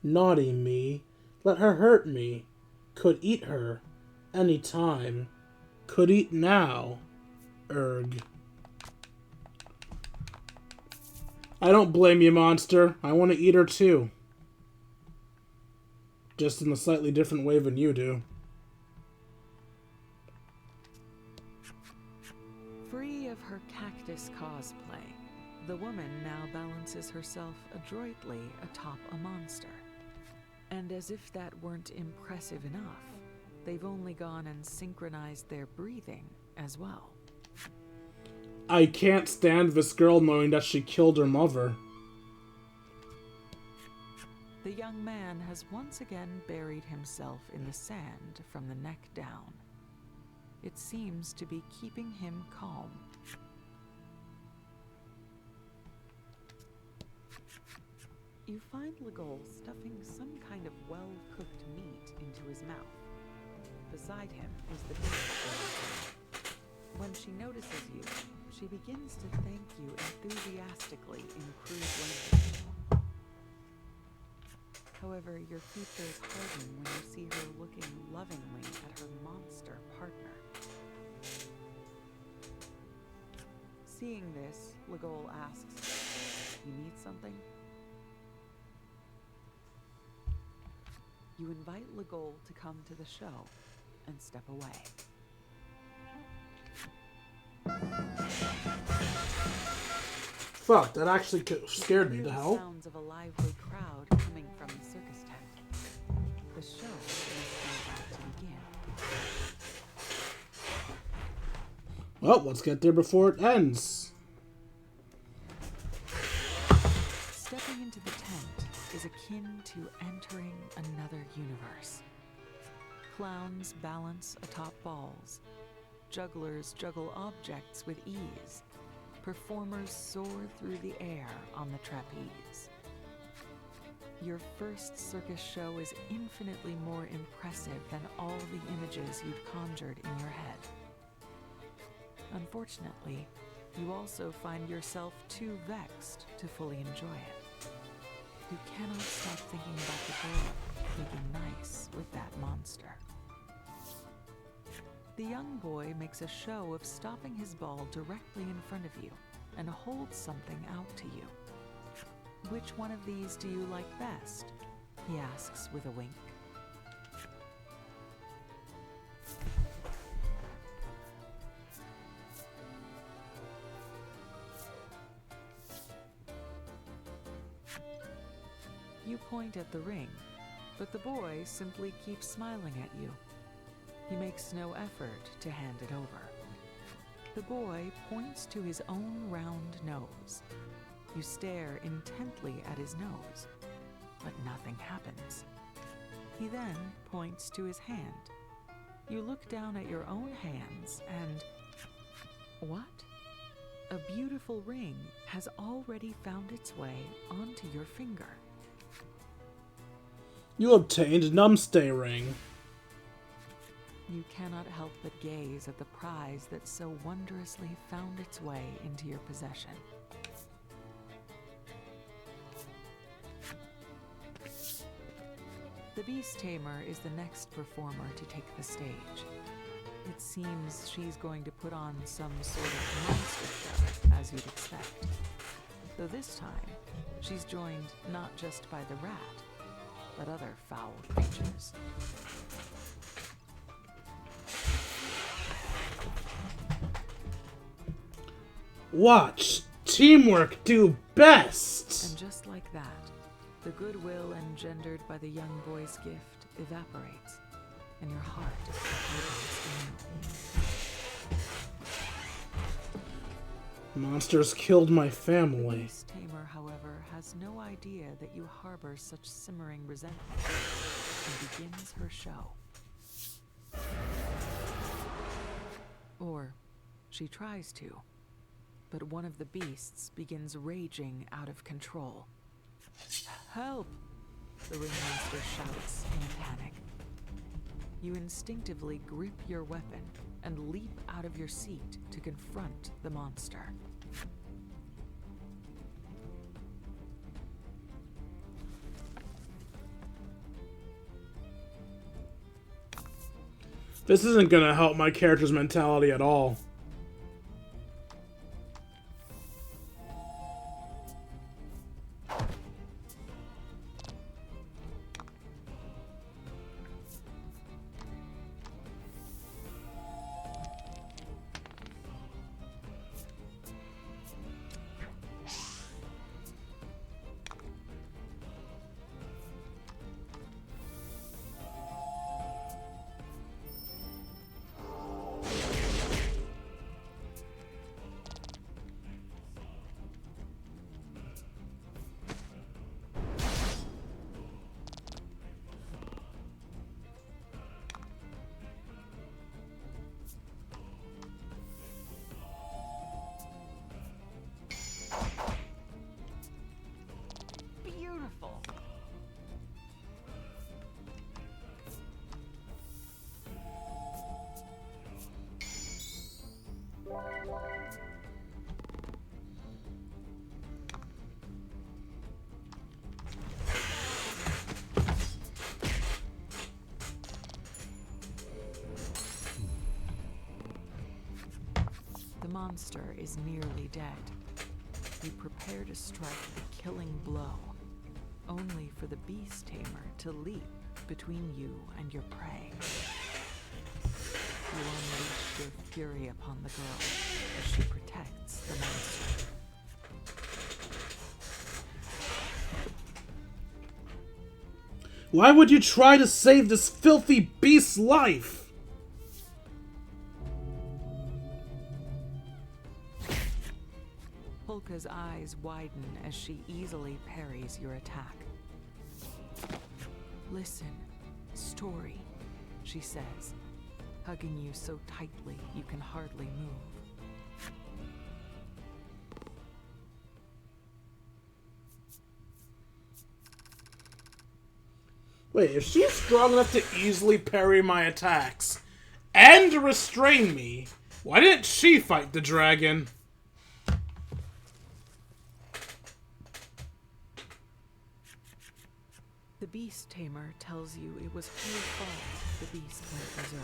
Naughty me. Let her hurt me. Could eat her. Any time. Could eat now. Erg. I don't blame you, monster. I want to eat her too. Just in a slightly different way than you do. Free of her cactus cosplay, the woman now balances herself adroitly atop a monster. And as if that weren't impressive enough, they've only gone and synchronized their breathing as well. I can't stand this girl knowing that she killed her mother. The young man has once again buried himself in the sand from the neck down. It seems to be keeping him calm. You find Legol stuffing some kind of well-cooked meat into his mouth. Beside him is the bitch. When she notices you, she begins to thank you enthusiastically in crude language. However, your features harden when you see her looking lovingly at her monster partner. Seeing this, Legol asks, "You need something?" You invite Legol to come to the show and step away. Fuck, that actually scared me to hell. Sounds of a lively crowd coming from the circus tent. The show is about to begin. Well, let's get there before it ends. Stepping into the tent is akin to entering another universe. Clowns balance atop balls. Jugglers juggle objects with ease. Performers soar through the air on the trapeze. Your first circus show is infinitely more impressive than all the images you'd conjured in your head. Unfortunately, you also find yourself too vexed to fully enjoy it. You cannot stop thinking about the girl looking nice with that monster. The young boy makes a show of stopping his ball directly in front of you and holds something out to you. "Which one of these do you like best?" he asks with a wink. You point at the ring, but the boy simply keeps smiling at you. He makes no effort to hand it over. The boy points to his own round nose. You stare intently at his nose, but nothing happens. He then points to his hand. You look down at your own hands and... what? A beautiful ring has already found its way onto your finger. You obtained a Numstay ring. You cannot help but gaze at the prize that so wondrously found its way into your possession. The Beast Tamer is the next performer to take the stage. It seems she's going to put on some sort of monster show, as you'd expect. Though this time, she's joined not just by the rat, but other foul creatures. Watch teamwork do best! And just like that, the goodwill engendered by the young boy's gift evaporates, and your heart opens anew. Monsters killed my The family. Beast Tamer, however, has no idea that you harbor such simmering resentment, and begins her show. Or she tries to, but one of the beasts begins raging out of control. Help! The ringmaster shouts in a panic. You instinctively grip your weapon and leap out of your seat to confront the monster. This isn't gonna help my character's mentality at all. Beautiful. The monster is nearly dead. You prepare to strike the killing blow, only for the Beast Tamer to leap between you and your prey. You unleash your fury upon the girl as she protects the monster. Why would you try to save this filthy beast's life? Polka's eyes widen as she easily parries your attack. Listen, story, she says, hugging you so tightly you can hardly move. Wait, if she's strong enough to easily parry my attacks and restrain me, why didn't she fight the dragon? The Beast Tamer tells you it was her fault the beast went berserk.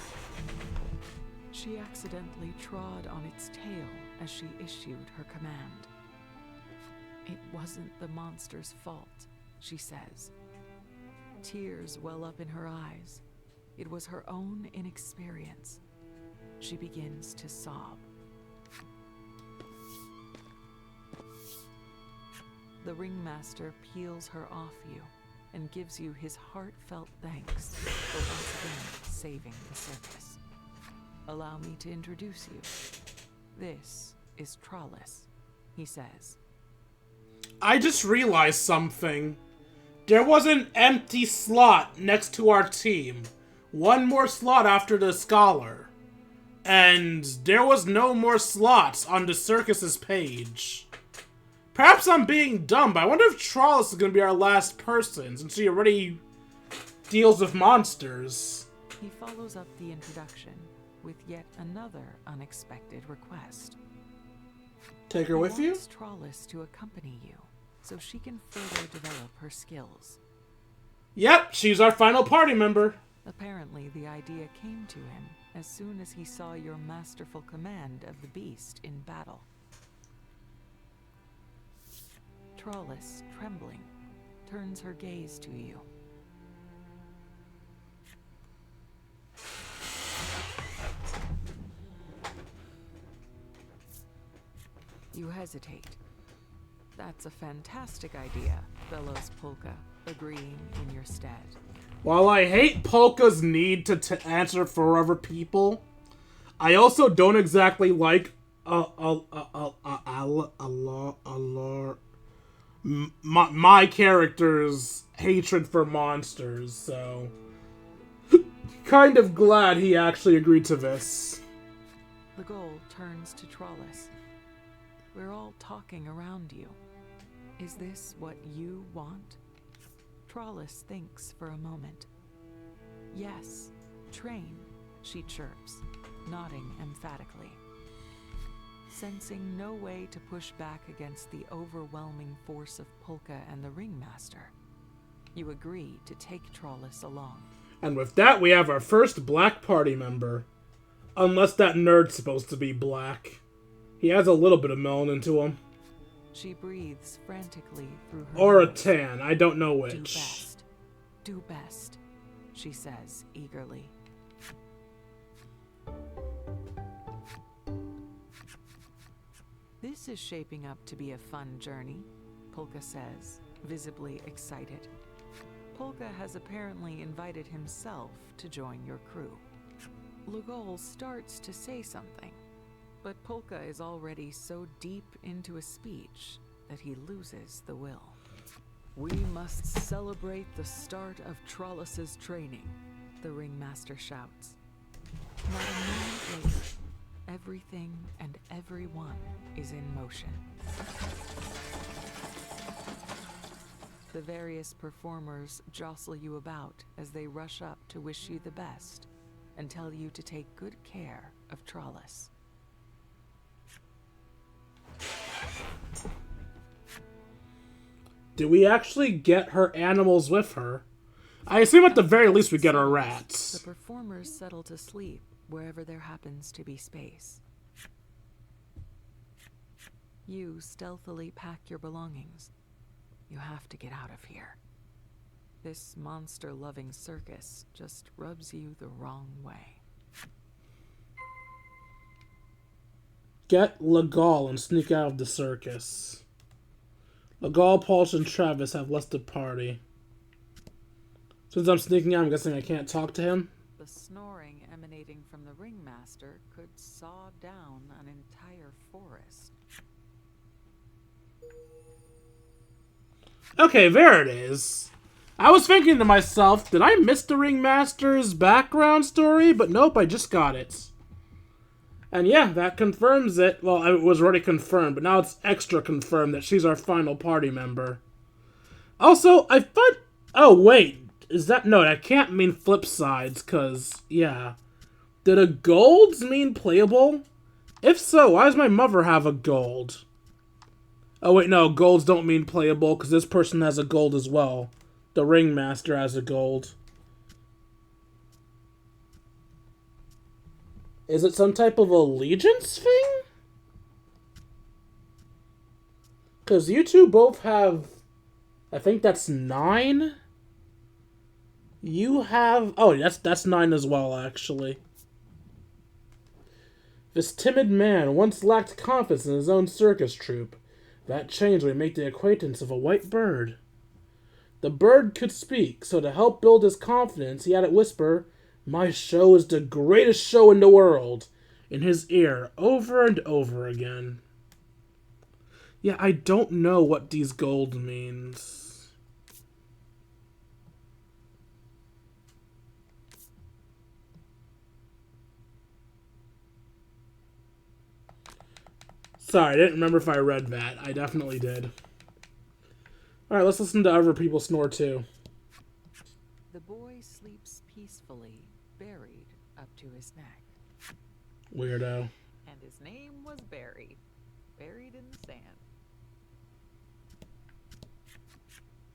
She accidentally trod on its tail as she issued her command. It wasn't the monster's fault, she says. Tears well up in her eyes. It was her own inexperience. She begins to sob. The ringmaster peels her off you and gives you his heartfelt thanks for once again saving the circus. Allow me to introduce you. This is Trollis, he says. I just realized something. There was an empty slot next to our team. One more slot after the scholar. And there was no more slots on the circus's page. Perhaps I'm being dumb, but I wonder if Trollis is going to be our last person, since she already deals with monsters. He follows up the introduction with yet another unexpected request. Take her with He you? wants Trollis to accompany you, so she can further develop her skills. Yep, she's our final party member. Apparently, the idea came to him as soon as he saw your masterful command of the beast in battle. Trollis, trembling, turns her gaze to you. You hesitate. That's a fantastic idea, bellows Polka, agreeing in your stead. While I hate Polka's need to answer for other people, I also don't exactly like my character's hatred for monsters, so kind of glad he actually agreed to this. The goal turns to Trollis. We're all talking around you. Is this what you want? Trollis thinks for a moment. Yes, train, she chirps, nodding emphatically. Sensing no way to push back against the overwhelming force of Polka and the Ringmaster, you agree to take Trollis along. And with that, we have our first black party member. Unless that nerd's supposed to be black. He has a little bit of melanin to him. She breathes frantically through her Or a nose. tan, I don't know which. Do best. Do best, she says eagerly. This is shaping up to be a fun journey, Polka says, visibly excited. Polka has apparently invited himself to join your crew. Lugol starts to say something, but Polka is already so deep into a speech that he loses the will. We must celebrate the start of Trollis's training, the Ringmaster shouts. Not a moment later, everything and everyone is in motion. The various performers jostle you about as they rush up to wish you the best and tell you to take good care of Trollis. Do we actually get her animals with her? I assume at the very least we get our rats. The performers settle to sleep wherever there happens to be space. You stealthily pack your belongings. You have to get out of here. This monster-loving circus just rubs you the wrong way. Get Legal and sneak out of the circus. Legal, Paulch, and Travis have left the party. Since I'm sneaking out, I'm guessing I can't talk to him. The snoring emanating from the Ringmaster could saw down an entire forest. Okay, there it is. I was thinking to myself, did I miss the Ringmaster's background story? But nope, I just got it. And yeah, that confirms it. Well, it was already confirmed, but now it's extra confirmed that she's our final party member. Also, I thought... Oh, wait. Is that... No, that can't mean flip sides, because... Yeah. Did a golds mean playable? If so, why does my mother have a gold? Oh, wait, no. Golds don't mean playable, because this person has a gold as well. The Ringmaster has a gold. Is it some type of allegiance thing? Because you two both have... I think that's 9. You have... Oh, that's 9 as well, actually. This timid man once lacked confidence in his own circus troupe. That changed when he made the acquaintance of a white bird. The bird could speak, so to help build his confidence, he had it whisper, "My show is the greatest show in the world," in his ear over and over again. Yeah, I don't know what these gold means. Sorry, I didn't remember if I read that. I definitely did. Alright, let's listen to other people snore too. The boy heavily buried up to his neck. Weirdo. And his name was Barry, buried in the sand.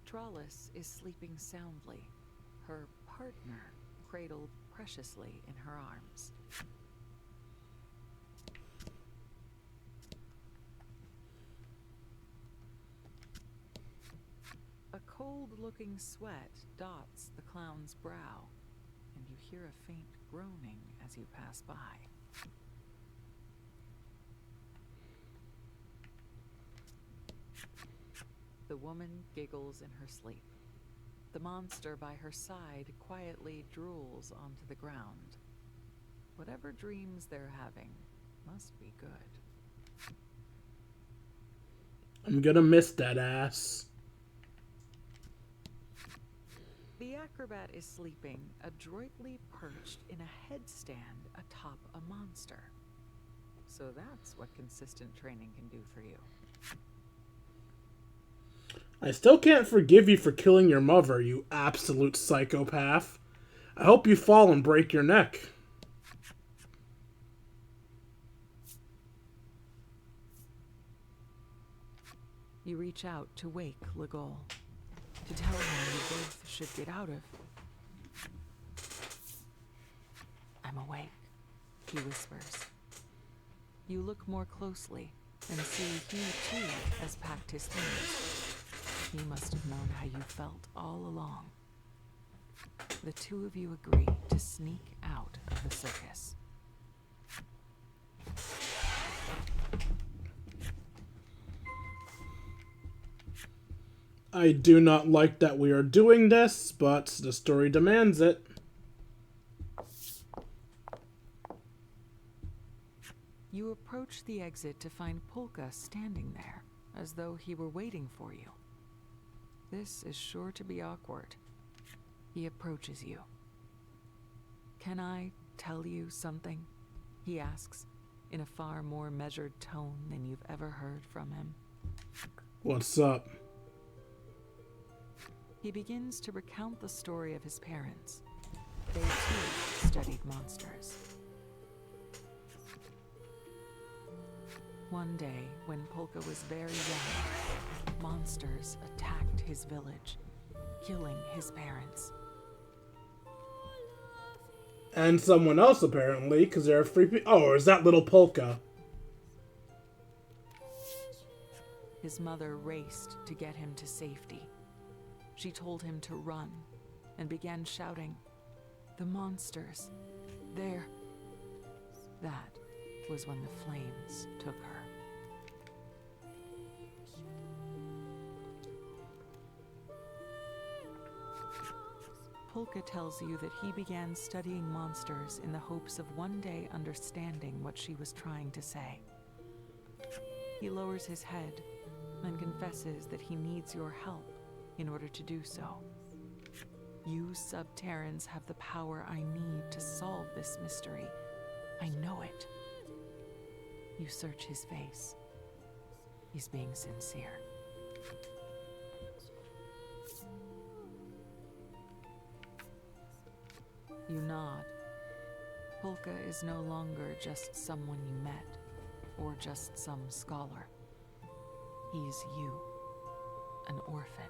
Trollis is sleeping soundly, her partner cradled preciously in her arms. A cold-looking sweat dots the clown's brow, and you hear a faint groaning as you pass by. The woman giggles in her sleep. The monster by her side quietly drools onto the ground. Whatever dreams they're having must be good. I'm gonna miss that ass. The acrobat is sleeping, adroitly perched in a headstand atop a monster. So that's what consistent training can do for you. I still can't forgive you for killing your mother, you absolute psychopath. I hope you fall and break your neck. You reach out to wake Legol, to tell him you both should get out of. I'm awake, he whispers. You look more closely and see he too has packed his things. He must have known how you felt all along. The two of you agree to sneak out of the circus. I do not like that we are doing this, but the story demands it. You approach the exit to find Polka standing there, as though he were waiting for you. This is sure to be awkward. He approaches you. Can I tell you something? He asks, in a far more measured tone than you've ever heard from him. What's up? He begins to recount the story of his parents. They too studied monsters. One day, when Polka was very young, monsters attacked his village, killing his parents. And someone else, apparently, because there are three people. Oh, or is that little Polka? His mother raced to get him to safety. She told him to run and began shouting, "The monsters, there." That was when the flames took her. Polka tells you that he began studying monsters in the hopes of one day understanding what she was trying to say. He lowers his head and confesses that he needs your help in order to do so. You Subterrans have the power I need to solve this mystery. I know it. You search his face. He's being sincere. You nod. Polka is no longer just someone you met, or just some scholar. He's you, an orphan.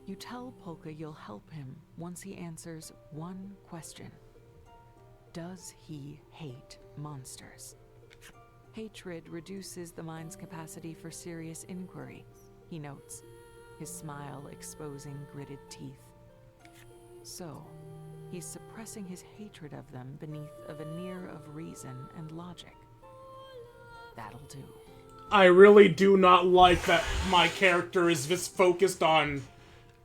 You tell Polka you'll help him once he answers one question. Does he hate monsters? Hatred reduces the mind's capacity for serious inquiry, he notes, his smile exposing gritted teeth. So, he's suppressing his hatred of them beneath a veneer of reason and logic. That'll do. I really do not like that my character is just focused on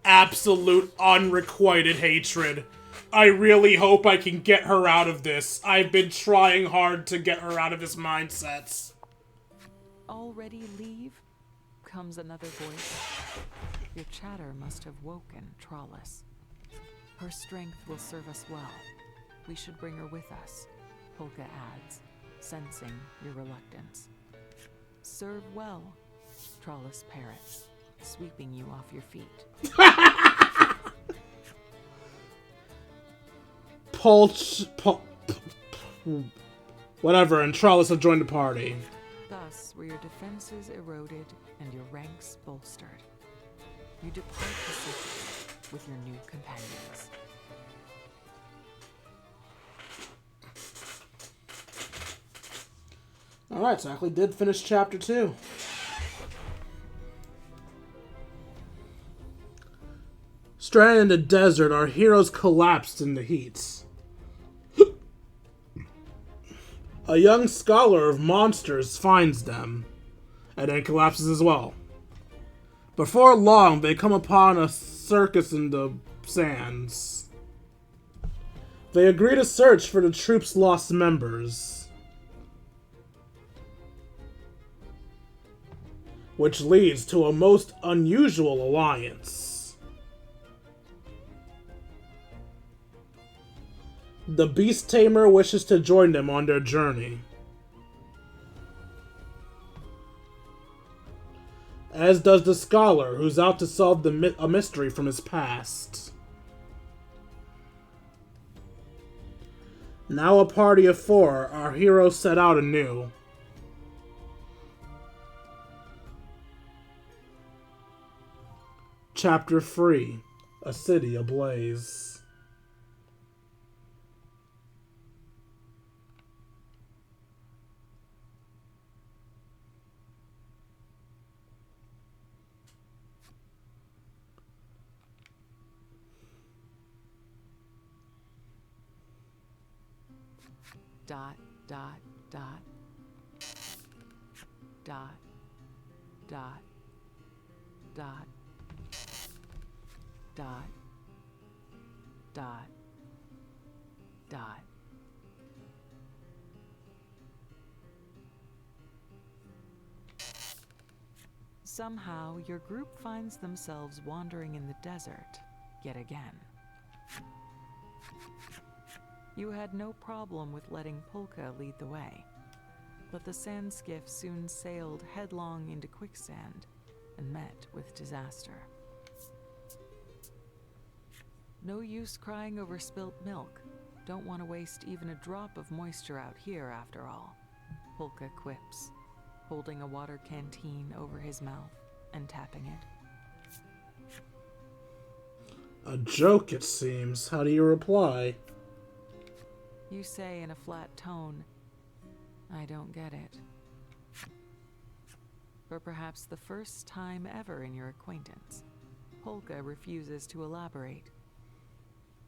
absolute unrequited hatred. I really hope I can get her out of this. I've been trying hard to get her out of his mindsets. Already leave? Comes another voice. Your chatter must have woken Trollis. Her strength will serve us well. We should bring her with us, Polka adds, sensing your reluctance. Serve well, Trollis parrots, sweeping you off your feet. whatever, and Trollis have joined the party. Thus were your defenses eroded and your ranks bolstered. You depart the city with your new companions. Alright, so I actually did finish chapter 2. Stranded in the desert, our heroes collapsed in the heat. A young scholar of monsters finds them, and then collapses as well. Before long, they come upon a circus in the sands. They agree to search for the troop's lost members, which leads to a most unusual alliance. The Beast Tamer wishes to join them on their journey, as does the Scholar, who's out to solve a mystery from his past. Now a party of 4, our heroes set out anew. Chapter 3, A City Ablaze. Dot, dot, dot. Dot, dot, dot. Dot, dot, dot. Somehow, your group finds themselves wandering in the desert yet again. You had no problem with letting Polka lead the way, but the sand skiff soon sailed headlong into quicksand and met with disaster. No use crying over spilt milk. Don't want to waste even a drop of moisture out here, after all, Polka quips, holding a water canteen over his mouth and tapping it. A joke, it seems. How do you reply? You say in a flat tone, I don't get it. For perhaps the first time ever in your acquaintance, Polka refuses to elaborate.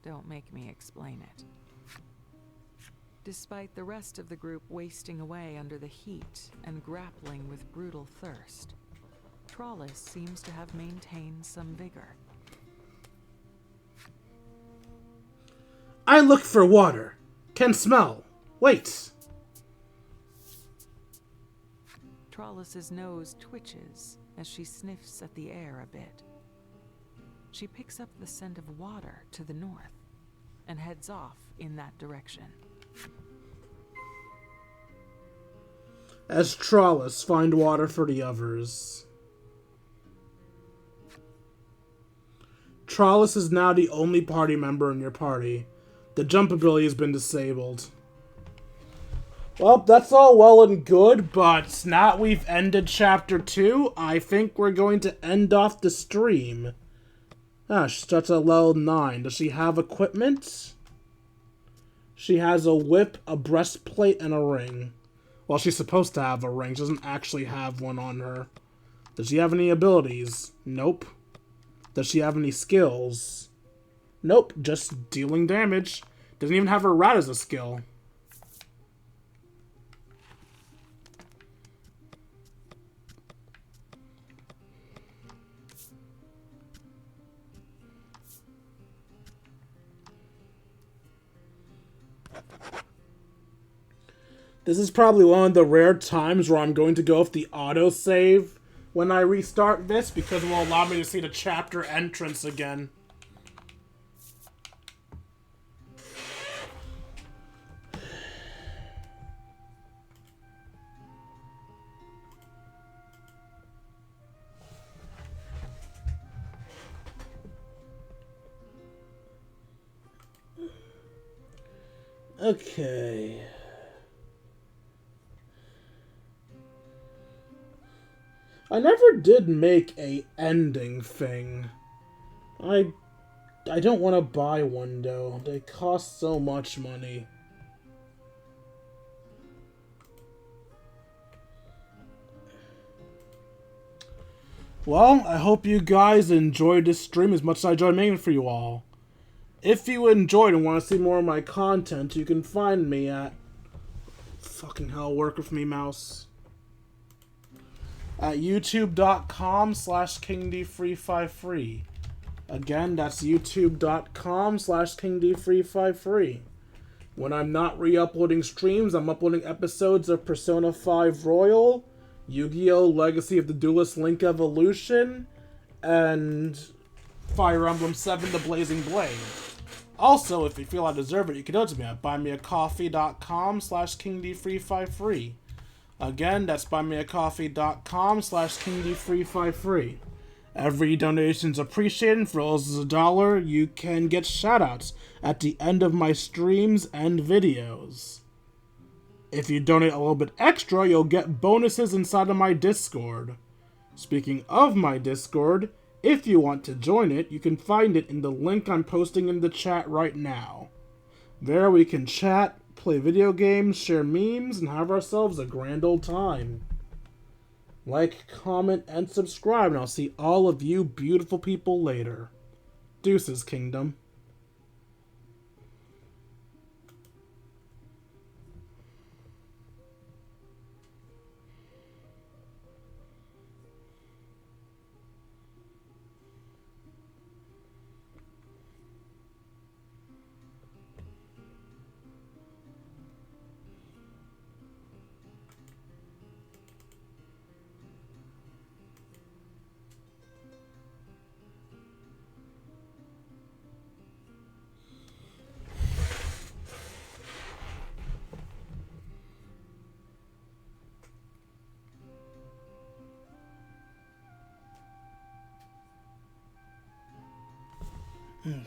Don't make me explain it. Despite the rest of the group wasting away under the heat and grappling with brutal thirst, Trollis seems to have maintained some vigor. I look for water. Can smell. Wait. Trollis's nose twitches as she sniffs at the air a bit. She picks up the scent of water to the north and heads off in that direction. As Trollis find water for the others. Trollis is now the only party member in your party. The jump ability has been disabled. Well, that's all well and good, but now we've ended chapter 2, I think we're going to end off the stream. Ah, she starts at level 9. Does she have equipment? She has a whip, a breastplate, and a ring. Well, she's supposed to have a ring. She doesn't actually have one on her. Does she have any abilities? Nope. Does she have any skills? Nope, just dealing damage. Doesn't even have her rat as a skill. This is probably one of the rare times where I'm going to go with the autosave when I restart this, because it will allow me to see the chapter entrance again. Okay. I never did make a ending thing. I don't want to buy one though. They cost so much money. Well, I hope you guys enjoyed this stream as much as I enjoyed making it for you all. If you enjoyed and want to see more of my content, you can find me at... Fucking hell, work with me, mouse. At youtube.com/KingD353. Again, that's youtube.com/KingD353. When I'm not re-uploading streams, I'm uploading episodes of Persona 5 Royal, Yu-Gi-Oh! Legacy of the Duelist Link Evolution, and Fire Emblem 7 The Blazing Blade. Also, if you feel I deserve it, you can donate to me at buymeacoffee.com/KingD353. Again, that's buymeacoffee.com/KingD353. Every donation is appreciated. For as $1, you can get shoutouts at the end of my streams and videos. If you donate a little bit extra, you'll get bonuses inside of my Discord. Speaking of my Discord, if you want to join it, you can find it in the link I'm posting in the chat right now. There we can chat, play video games, share memes, and have ourselves a grand old time. Like, comment, and subscribe, and I'll see all of you beautiful people later. Deuces, Kingdom. Okay.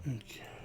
Okay.